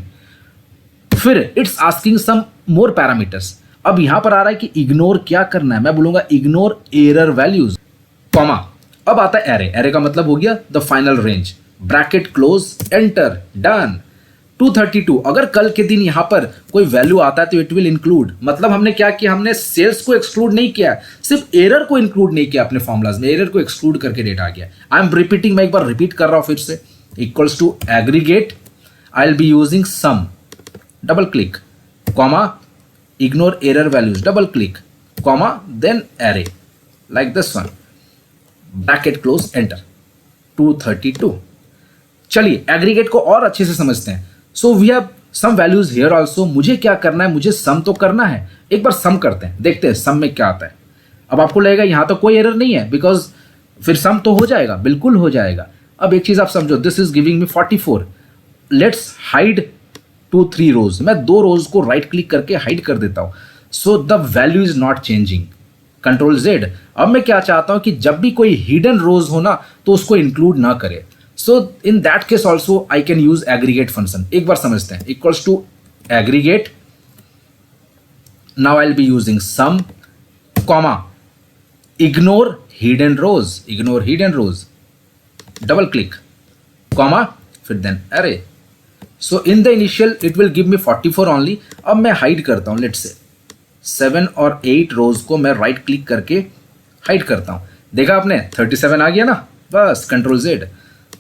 फिर it's asking some more parameters. अब यहां पर आ रहा है कि इग्नोर क्या करना है, मैं बोलूंगा इग्नोर एरर वैल्यूज, कॉमा, अब आता है एरे। एरे का मतलब हो गया the final range, bracket close, enter, done. 232, अगर कल के दिन यहां पर कोई वैल्यू आता है तो इट विल इंक्लूड, मतलब हमने क्या किया, हमने सेल्स को एक्सक्लूड नहीं किया, सिर्फ एरर को इंक्लूड नहीं किया अपने फॉर्मुलाज में, एरर को एक्सक्लूड करके डेटा आ गया। आई एम रिपीटिंग, मैं एक बार रिपीट कर रहा हूं फिर से, equals to aggregate, I will be using sum, double click, comma, ignore error values, double click, comma, then array, like this one, bracket close, enter. 232। चलिए एग्रीगेट को और अच्छे से समझते हैं। So we have some values here also. मुझे क्या करना है, मुझे सम तो करना है, एक बार सम करते हैं, देखते हैं सम में क्या आता है। अब आपको लगेगा यहां तो कोई एरर नहीं है बिकॉज फिर सम तो हो जाएगा, बिल्कुल हो जाएगा। अब एक चीज आप समझो, this is giving me 44, let's hide 2-3 रोज, मैं 2 रोज को राइट क्लिक करके हाइड कर देता हूं। So the value is not changing, control Z। अब मैं क्या चाहता हूं कि जब भी कोई हिडन रोज हो ना तो उसको इंक्लूड ना करे। So in that case also I can use aggregate function. एक बार समझते हैं, equals to aggregate, now I will be using sum, comma, ignore hidden rows, ignore hidden rows, double click, comma, फिर देन अरे। So in the initial it will give me 44 only. अब मैं hide करता हूं, लेट्स से 7 और 8 रोज को मैं राइट क्लिक करके हाइड करता हूं। देखा आपने 37 आ गया ना, बस control Z।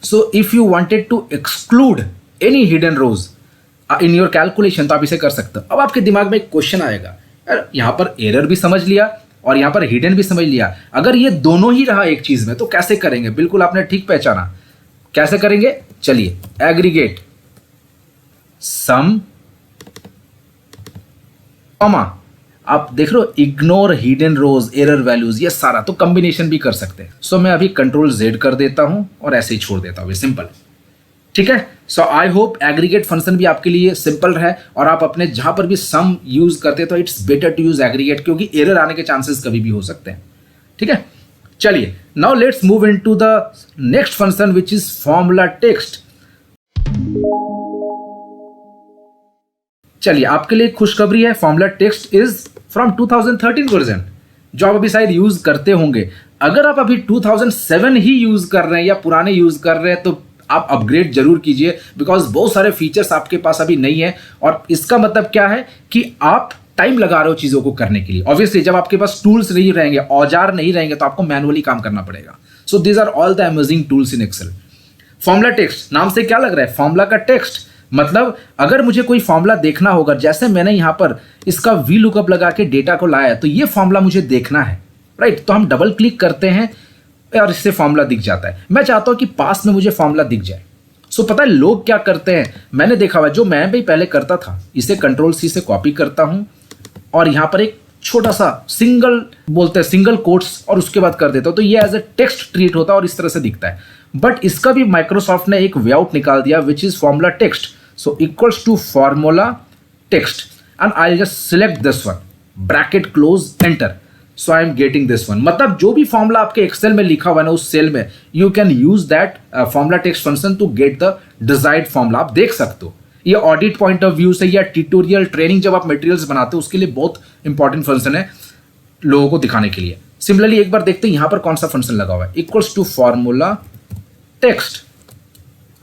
So if you wanted to exclude any hidden rows in your calculation तो आप इसे कर सकते हो। अब आपके दिमाग में एक क्वेश्चन आएगा, यार यहां पर एरर भी समझ लिया और यहां पर हिडन भी समझ लिया, अगर ये दोनों ही रहा एक चीज में तो कैसे करेंगे। बिल्कुल आपने ठीक पहचाना, कैसे करेंगे, चलिए एग्रीगेट सम, कॉमा, आप देख रहे हो इग्नोर हिडन रोज, एरर वैल्यूज, ये सारा तो कॉम्बिनेशन भी कर सकते हैं। सो मैं अभी कंट्रोल Z कर देता हूं और ऐसे ही छोड़ देता हूं, सिंपल, ठीक है। So I hope aggregate function भी आपके लिए सिंपल है और आप अपने जहां पर भी सम यूज करते हैं तो it's better to use aggregate, क्योंकि एरर आने के चांसेस कभी भी हो सकते हैं, ठीक है। चलिए now let's move into the next function which is formula text. चलिए आपके लिए खुशखबरी है, formula text is from 2013 version, जो आप अभी शायद यूज करते होंगे। अगर आप अभी 2007 ही यूज कर रहे हैं या पुराने यूज कर रहे हैं तो आप अपग्रेड जरूर कीजिए, बिकॉज बहुत सारे फीचर्स आपके पास अभी नहीं है। और इसका मतलब क्या है कि आप टाइम लगा रहे हो चीजों को करने के लिए। ऑब्वियसली जब आपके पास टूल्स नहीं रहेंगे, औजार नहीं रहेंगे, तो आपको मैनुअली काम करना पड़ेगा। So these are all the amazing tools in Excel. Formula text, नाम से क्या लग रहा है, फॉर्मूला का टेक्स्ट, मतलब अगर मुझे कोई फॉर्मूला देखना होगा, जैसे मैंने यहां पर इसका वी लुकअप लगा के डेटा को लाया, तो ये फॉर्मूला मुझे देखना है, राइट। तो हम डबल क्लिक करते हैं और इससे फॉर्मूला दिख जाता है। मैं चाहता हूं कि पास में मुझे फॉर्मूला दिख जाए। सो पता है लोग क्या करते हैं, मैंने देखा हुआ, जो मैं भी पहले करता था, इसे कंट्रोल सी से कॉपी करता हूं और यहां पर एक छोटा सा सिंगल बोलते हैं सिंगल कोट्स और उसके बाद कर देता हूं, तो ये एज ए टेक्स्ट ट्रीट होता है और इस तरह से दिखता है। बट इसका भी माइक्रोसॉफ्ट ने एक वे आउट निकाल दिया which is formula text. So equals to formula text and I just select this one, bracket close, enter. So I am getting this one, मतलब जो भी फॉर्मूला आपके एक्सेल में लिखा हुआ है ना उस सेल में, you can use that formula text function to get the desired formula. आप देख सकते हो ये ऑडिट पॉइंट ऑफ व्यू से या ट्यूटोरियल ट्रेनिंग जब आप मटेरियल्स बनाते हो उसके लिए बहुत इंपॉर्टेंट फंक्शन है लोगों को दिखाने के लिए। सिमिलरली एक बार देखते हैं यहां पर कौन सा फंक्शन लगा हुआ है, equals to formula text,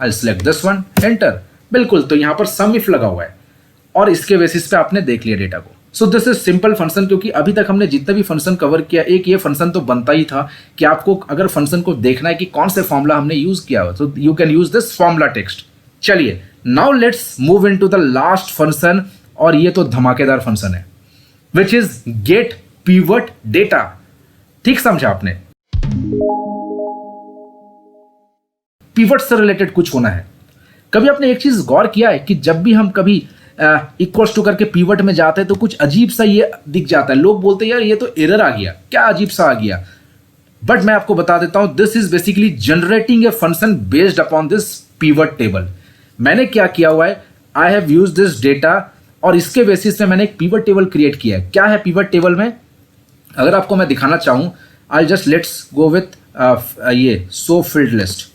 I select this one, enter. बिल्कुल, तो यहां पर सम इफ लगा हुआ है और इसके बेसिस पे आपने देख लिया डेटा को। सो दिस इज सिंपल फंक्शन, क्योंकि अभी तक हमने जितने भी फंक्शन कवर किया, एक ये फंक्शन तो बनता ही था कि आपको अगर फंक्शन को देखना है कि कौन से फॉर्मूला हमने यूज किया हो, तो you can use this formula text. चलिए now let's move into the last function, और ये तो धमाकेदार फंक्शन है which is get pivot data. ठीक समझा आपने, पिवट से रिलेटेड कुछ होना है। कभी आपने एक चीज गौर किया है कि जब भी हम कभी इक्वल्स टू करके पिवट में जाते हैं तो कुछ अजीब सा ये दिख जाता है, लोग बोलते हैं यार ये तो एरर आ गया, क्या अजीब सा आ गया। बट मैं आपको बता देता हूं, this is basically generating a function based upon this pivot table. मैंने क्या किया हुआ है, I have use this data और इसके बेसिस पे मैंने एक पिवट टेबल क्रिएट किया है। क्या है पिवट टेबल में, अगर आपको मैं दिखाना चाहूं, I just let's go with ये सो फील्ड लिस्ट।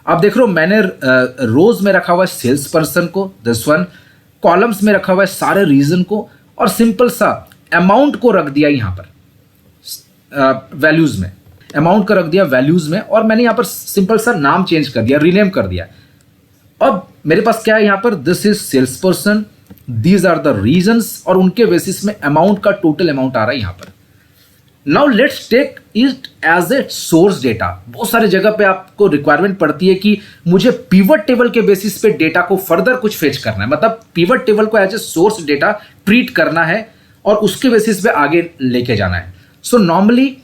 आप देख रहे हो मैंने रोज में रखा हुआ है सेल्स पर्सन को, दिस वन, कॉलम्स में रखा हुआ है सारे रीजन को, और सिंपल सा अमाउंट को रख दिया यहां पर वैल्यूज में, अमाउंट को रख दिया वैल्यूज में, और मैंने यहां पर सिंपल सा नाम चेंज कर दिया, रीनेम कर दिया। अब मेरे पास क्या है यहां पर, this is sales person, these are the reasons, और उनके बेसिस में अमाउंट का टोटल अमाउंट आ रहा है यहां पर। Now let's take it as a source data. बहुत सारे जगह पे आपको रिक्वायरमेंट पड़ती है कि मुझे पिवट टेबल के बेसिस पे डेटा को फर्दर कुछ फेच करना है, मतलब पिवट टेबल को as a source data treat करना है और उसके बेसिस पे आगे लेके जाना है। सो नॉर्मली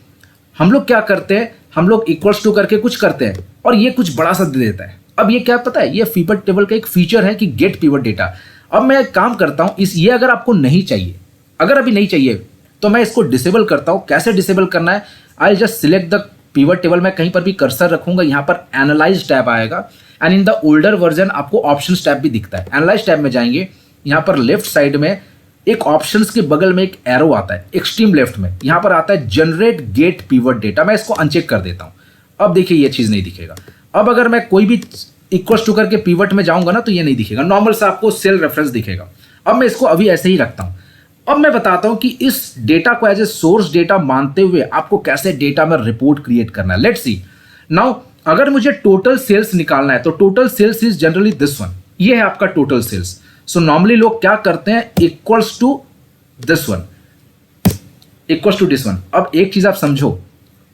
हम लोग क्या करते हैं, हम लोग इक्वल्स टू करके कुछ करते हैं और ये कुछ बड़ा सा दे देता है। अब ये क्या पता है, ये पिवट टेबल का एक फीचर है कि गेट पिवट डेटा। अब मैं एक काम करता हूं, ये अगर आपको नहीं चाहिए, अगर अभी नहीं चाहिए तो मैं इसको डिसेबल करता हूं। कैसे डिसेबल करना है, I just select the pivot table, मैं कहीं पर भी कर्सर रखूंगा, यहां पर एनालाइज टैब आएगा and in the older version आपको ऑप्शंस टैब भी दिखता है। एनालाइज टैब में जाएंगे, यहां पर लेफ्ट साइड में एक ऑप्शंस के बगल में एक एरो आता है, एक्सट्रीम लेफ्ट में यहां पर आता है जनरेट गेट पिवट डेटा। मैं इसको अनचेक कर देता हूं। अब देखिए ये चीज नहीं दिखेगा। अब अगर मैं कोई भी इक्वल्स टू करके पिवट में जाऊंगा ना तो ये नहीं दिखेगा, नॉर्मल सा आपको सेल रेफरेंस दिखेगा। अब मैं इसको अभी ऐसे ही रखता हूं। अब मैं बताता हूं कि इस डेटा को एज ए सोर्स डेटा मानते हुए आपको कैसे डेटा में रिपोर्ट क्रिएट करना है। लेट्स सी नाउ, अगर मुझे टोटल सेल्स निकालना है तो total sales is generally this one, ये है आपका टोटल सेल्स। सो नॉर्मली लोग क्या करते हैं, equals to this one, equals to this one. अब एक चीज आप समझो,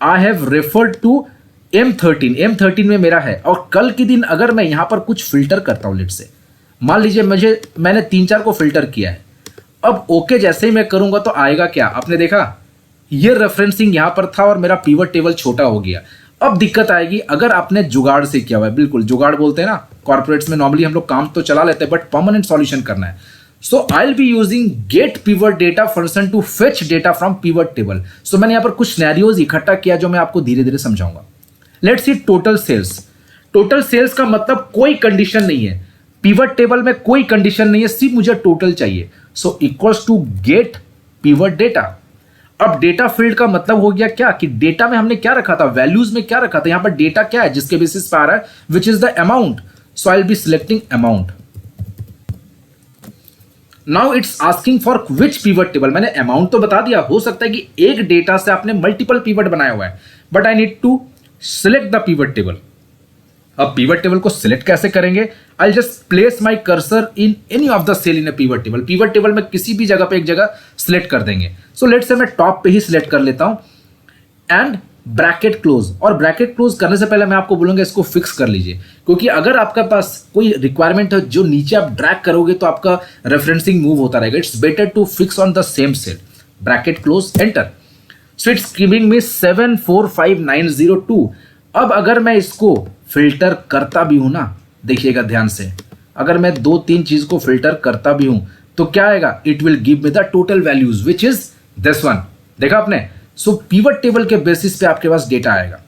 I have referred to M13 में मेरा है, और कल के दिन अगर मैं यहां पर कुछ फिल्टर करता हूं, लेट्स से मान लीजिए मैंने 3-4 को फिल्टर किया है। अब ओके जैसे ही मैं करूंगा तो आएगा क्या, आपने देखा ये रेफरेंसिंग यहां पर था और मेरा पिवट टेबल छोटा हो गया। अब दिक्कत आएगी अगर आपने जुगाड़ से किया हुआ है, बिल्कुल जुगाड़ बोलते हैं ना कॉर्पोरेट्स में, नॉर्मली हम लोग काम तो चला लेते हैं बट परमानेंट सॉल्यूशन करना है। So I will be using get pivot data function to fetch data from pivot table. So मैंने यहां पर कुछ सिनेरियोज इकट्ठा किया जो मैं आपको धीरे धीरे समझाऊंगा। Let's see total sales. Total sales का मतलब कोई कंडीशन नहीं है, पिवट टेबल में कोई कंडीशन नहीं है, सिर्फ मुझे टोटल चाहिए। So equals to get pivot data. अब डेटा फील्ड का मतलब हो गया क्या कि डेटा में हमने क्या रखा था, वैल्यूज में क्या रखा था, यहां पर डेटा क्या है जिसके बेसिस पर आ रहा है, which is the amount. So I will be selecting amount. Now it's asking for which pivot table. मैंने अमाउंट तो बता दिया, हो सकता है कि एक डेटा से आपने मल्टीपल पिवट बनाया हुआ है, but I need to select the pivot table. अब पिवट टेबल को सिलेक्ट कैसे करेंगे, I just place my cursor in any of the cell in a pivot table. Pivot table में किसी भी जगह पे एक जगह सिलेक्ट कर देंगे। सो लेट्स से मैं टॉप पे ही सिलेक्ट कर लेता हूं एंड ब्रैकेट क्लोज। और ब्रैकेट क्लोज करने से पहले मैं आपको बोलूंगा इसको फिक्स कर लीजिए, क्योंकि अगर आपके पास कोई रिक्वायरमेंट है जो नीचे आप ड्रैग करोगे तो आपका रेफरेंसिंग मूव होता रहेगा। It's better to fix on the same cell, bracket close, enter. So it's giving me 745902। अब अगर मैं इसको फिल्टर करता भी हूं ना, देखिएगा ध्यान से, अगर मैं 2-3 चीज को फिल्टर करता भी हूं तो क्या आएगा, it will give me the total values which is this one. देखा आपने? सो पिवट टेबल के बेसिस पे आपके पास डेटा आएगा।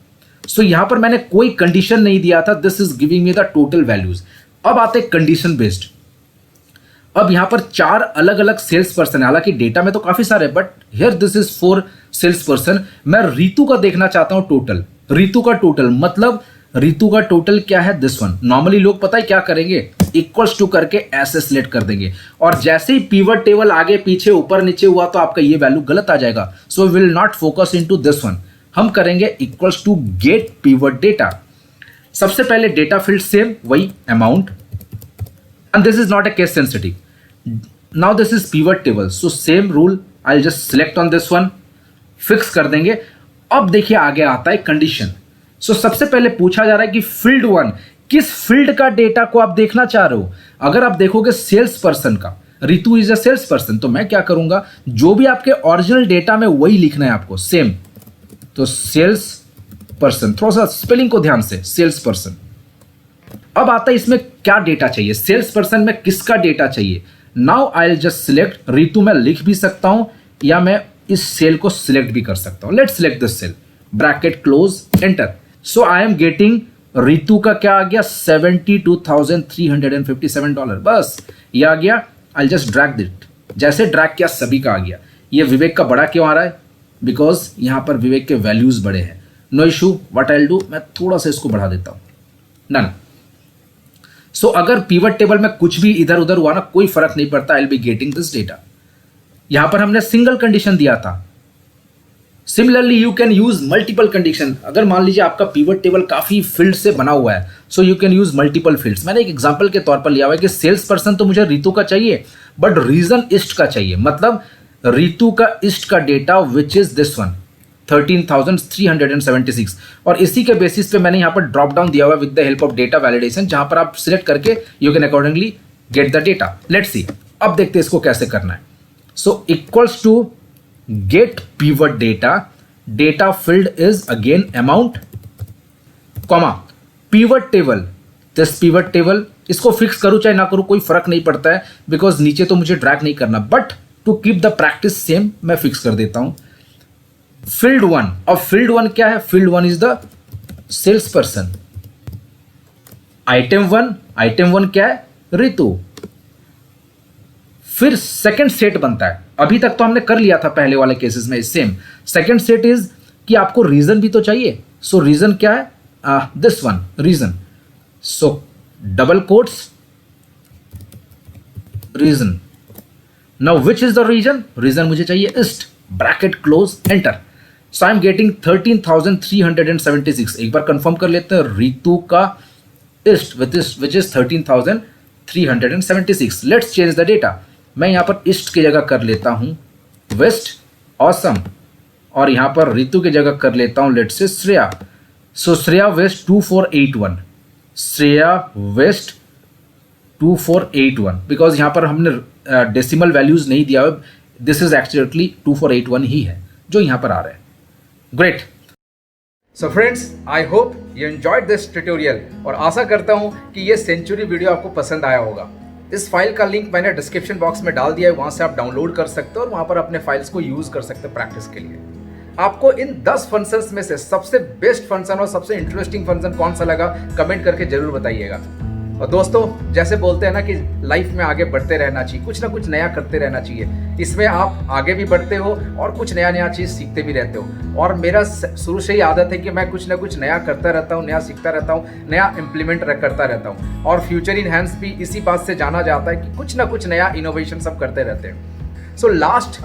सो यहां पर मैंने कोई कंडीशन नहीं दिया था, this is giving me the total values. अब आते कंडीशन बेस्ड। अब यहां पर 4 अलग अलग सेल्स पर्सन है, हालांकि डेटा में तो काफी सारे, but here this is 4 sales person. मैं रितु का देखना चाहता हूं टोटल, रितु का टोटल मतलब रितु का टोटल क्या है, दिस वन। नॉर्मली लोग पता है क्या करेंगे, इक्वल्स टू करके ऐसे सिलेक्ट कर देंगे, और जैसे ही पिवट टेबल आगे पीछे ऊपर नीचे हुआ तो आपका ये वैल्यू गलत आ जाएगा। So will not focus into this one, हम करेंगे equals to get pivot data. सबसे पहले डेटा फील्ड सेम, वही amount, and this is not a case sensitive. Now this is pivot table, so same rule, I will just select on this one, fix कर देंगे। अब देखिए आगे आता है कंडीशन। सो सबसे पहले पूछा जा रहा है कि फील्ड 1, किस फील्ड का डेटा को आप देखना चाह रहे हो। अगर आप देखोगे सेल्स पर्सन का, Ritu is a sales person, तो मैं क्या करूंगा, जो भी आपके ओरिजिनल डेटा में वही लिखना है आपको, सेम। तो सेल्स पर्सन, थोड़ा सा स्पेलिंग को ध्यान से, सेल्स पर्सन। अब आता है इसमें क्या डेटा चाहिए, सेल्स पर्सन में किसका डेटा चाहिए। Now I will just select, Ritu मैं लिख भी सकता हूं या मैं इस सेल को सिलेक्ट भी कर सकता हूं। Let's select this cell, bracket close, enter. So I am getting, Ritu का क्या आ गया, $72,357। बस ये आ गया, आई जस्ट ड्रैग दिट, जैसे ड्रैग किया सभी का आ गया। ये विवेक का बड़ा क्यों आ रहा है, बिकॉज यहां पर विवेक के वैल्यूज बड़े हैं। No issue, what I will do, मैं थोड़ा सा इसको बढ़ा देता हूं, नन। सो अगर पिवट टेबल में कुछ भी इधर उधर हुआ ना, कोई फर्क नहीं पड़ता, आई will be getting this data. यहां पर हमने सिंगल कंडीशन दिया था। Similarly you can use multiple condition. अगर मान लीजिए आपका पिवट टेबल काफी फील्ड से बना हुआ है, so you can use multiple fields. मैंने एक एग्जांपल के तौर पर लिया हुआ है कि सेल्स पर्सन तो मुझे रितु का चाहिए, बट रीजन ईस्ट का चाहिए, मतलब रितु का ईस्ट का data which is this one, 13,376। और इसी के बेसिस पे मैंने यहाँ पर ड्रॉप डाउन दिया हुआ है with the help of data validation, जहां पर आप सिलेक्ट करके you can accordingly get the data. Let's see, अब देखते हैं इसको कैसे करना है। So equals to get pivot data, data field is again amount, comma pivot table, this pivot table. इसको फिक्स करूं चाहे ना करूं कोई फर्क नहीं पड़ता है, बिकॉज नीचे तो मुझे ड्रैग नहीं करना, but to keep the practice same मैं फिक्स कर देता हूं फील्ड 1। अब फील्ड 1 क्या है, field 1 is the sales person. Item 1 क्या है, रितु। फिर सेकंड सेट बनता है, अभी तक तो हमने कर लिया था पहले वाले केसेस में, सेम। सेकंड सेट इज कि आपको रीजन भी तो चाहिए। सो रीजन क्या है, this one, region. So double quotes, region. Now which is the region, region मुझे चाहिए east, bracket close, enter. So I am getting 13,376। एक बार कंफर्म कर लेते हैं, रितु का east which is 13,376। Let's change the data. मैं यहां पर ईस्ट की जगह कर लेता हूं वेस्ट, ऑसम, और यहां पर रितु की जगह कर लेता हूं let's say Shreya. So Shreya west 2481, Shreya west 2481, because यहां पर हमने डेसिमल वैल्यूज नहीं दिया हुआ, दिस इज एक्चुअली 2481 ही है जो यहां पर आ रहा है। Great. So friends, I hope you enjoyed this tutorial, और आशा करता हूं कि ये सेंचुरी वीडियो आपको पसंद आया होगा। इस फाइल का लिंक मैंने डिस्क्रिप्शन बॉक्स में डाल दिया है, वहाँ से आप डाउनलोड कर सकते हो और वहाँ पर अपने फाइल्स को यूज़ कर सकते हो प्रैक्टिस के लिए। आपको इन 10 फंक्शंस में से सबसे बेस्ट फंक्शन और सबसे इंटरेस्टिंग फंक्शन कौन सा लगा, कमेंट करके जरूर बताइएगा। और दोस्तों, जैसे बोलते हैं ना कि लाइफ में आगे बढ़ते रहना चाहिए, कुछ ना कुछ नया करते रहना चाहिए। इसमें आप आगे भी बढ़ते हो और कुछ नया चीज़ सीखते भी रहते हो। और मेरा शुरू से ही आदत है कि मैं कुछ ना कुछ नया करता रहता हूँ, नया सीखता रहता हूँ, नया इम्प्लीमेंट करता रहता हूँ। और फ्यूचर इन हैंड्स भी इसी बात से जाना जाता है कि कुछ ना कुछ नया इनोवेशन सब करते रहते हैं। So last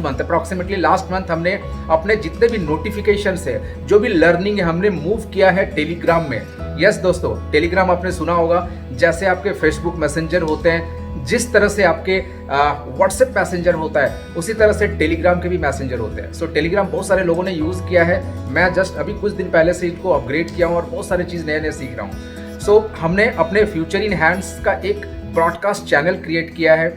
month, approximately last month, हमने अपने जितने भी नोटिफिकेशन है, जो भी लर्निंग है, हमने मूव किया है टेलीग्राम में। यस दोस्तों, टेलीग्राम आपने सुना होगा, जैसे आपके फेसबुक मैसेंजर होते हैं, जिस तरह से आपके व्हाट्सएप मैसेंजर होता है, उसी तरह से टेलीग्राम के भी मैसेंजर होते हैं। सो टेलीग्राम बहुत सारे लोगों ने यूज़ किया है, मैं जस्ट अभी कुछ दिन पहले से इनको अपग्रेड किया हूँ और बहुत सारी चीज़ नए नए सीख रहा हूँ। सो हमने अपने फ्यूचर इन हैंड्स का एक ब्रॉडकास्ट चैनल क्रिएट किया है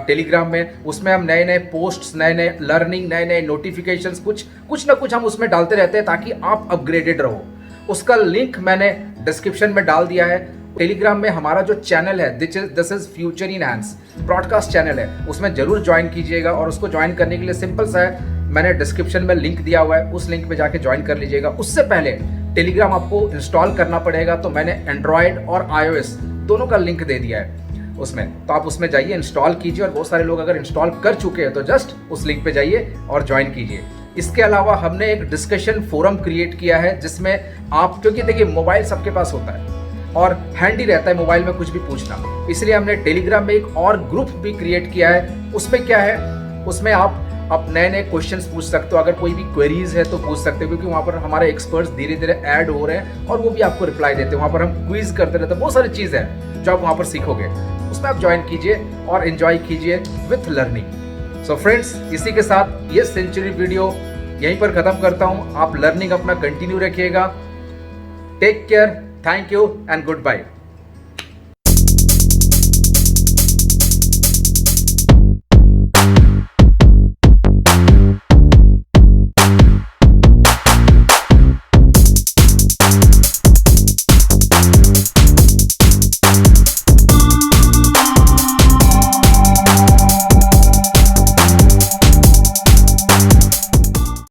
टेलीग्राम में। उसमें हम नए नए पोस्ट्स, नए नए लर्निंग, नए नए नोटिफिकेशंस कुछ ना कुछ हम उसमें डालते रहते हैं ताकि आप अपग्रेडेड रहो। उसका लिंक मैंने डिस्क्रिप्शन में डाल दिया है। टेलीग्राम में हमारा जो चैनल है this is future in hands broadcast channel है, उसमें जरूर ज्वाइन कीजिएगा। और उसको ज्वाइन करने के लिए सिंपल सा है, मैंने डिस्क्रिप्शन में लिंक दिया हुआ है, उस लिंक पे जाके ज्वाइन कर लीजिएगा। उससे पहले टेलीग्राम आपको इंस्टॉल करना पड़ेगा, तो मैंने एंड्रॉयड और iOS दोनों का लिंक दे दिया है उसमें, तो आप उसमें जाइए, इंस्टॉल कीजिए। और बहुत सारे लोग अगर इंस्टॉल कर चुके हैं तो जस्ट उस लिंक पे जाइए और ज्वाइन कीजिए। इसके अलावा हमने एक डिस्कशन फोरम क्रिएट किया है, जिसमें आप, क्योंकि देखिए मोबाइल सबके पास होता है और हैंडी रहता है मोबाइल में कुछ भी पूछना, इसलिए हमने टेलीग्राम में एक और ग्रुप भी क्रिएट किया है। उसमें क्या है, उसमें आप नए नए क्वेश्चंस पूछ सकते हो, अगर कोई भी क्वेरीज है तो पूछ सकते हो, क्योंकि वहाँ पर हमारे एक्सपर्ट्स धीरे धीरे ऐड हो रहे हैं और वो भी आपको रिप्लाई देते हैं। वहाँ पर हम क्विज करते रहते हैं, बहुत सारी चीज़ है जो आप वहाँ पर सीखोगे। उसमें आप ज्वाइन कीजिए और एंजॉय कीजिए विथ लर्निंग। सो फ्रेंड्स, इसी के साथ ये सेंचुरी वीडियो यहीं पर ख़त्म करता हूँ। आप लर्निंग अपना कंटिन्यू रखिएगा। Take care, thank you and good bye.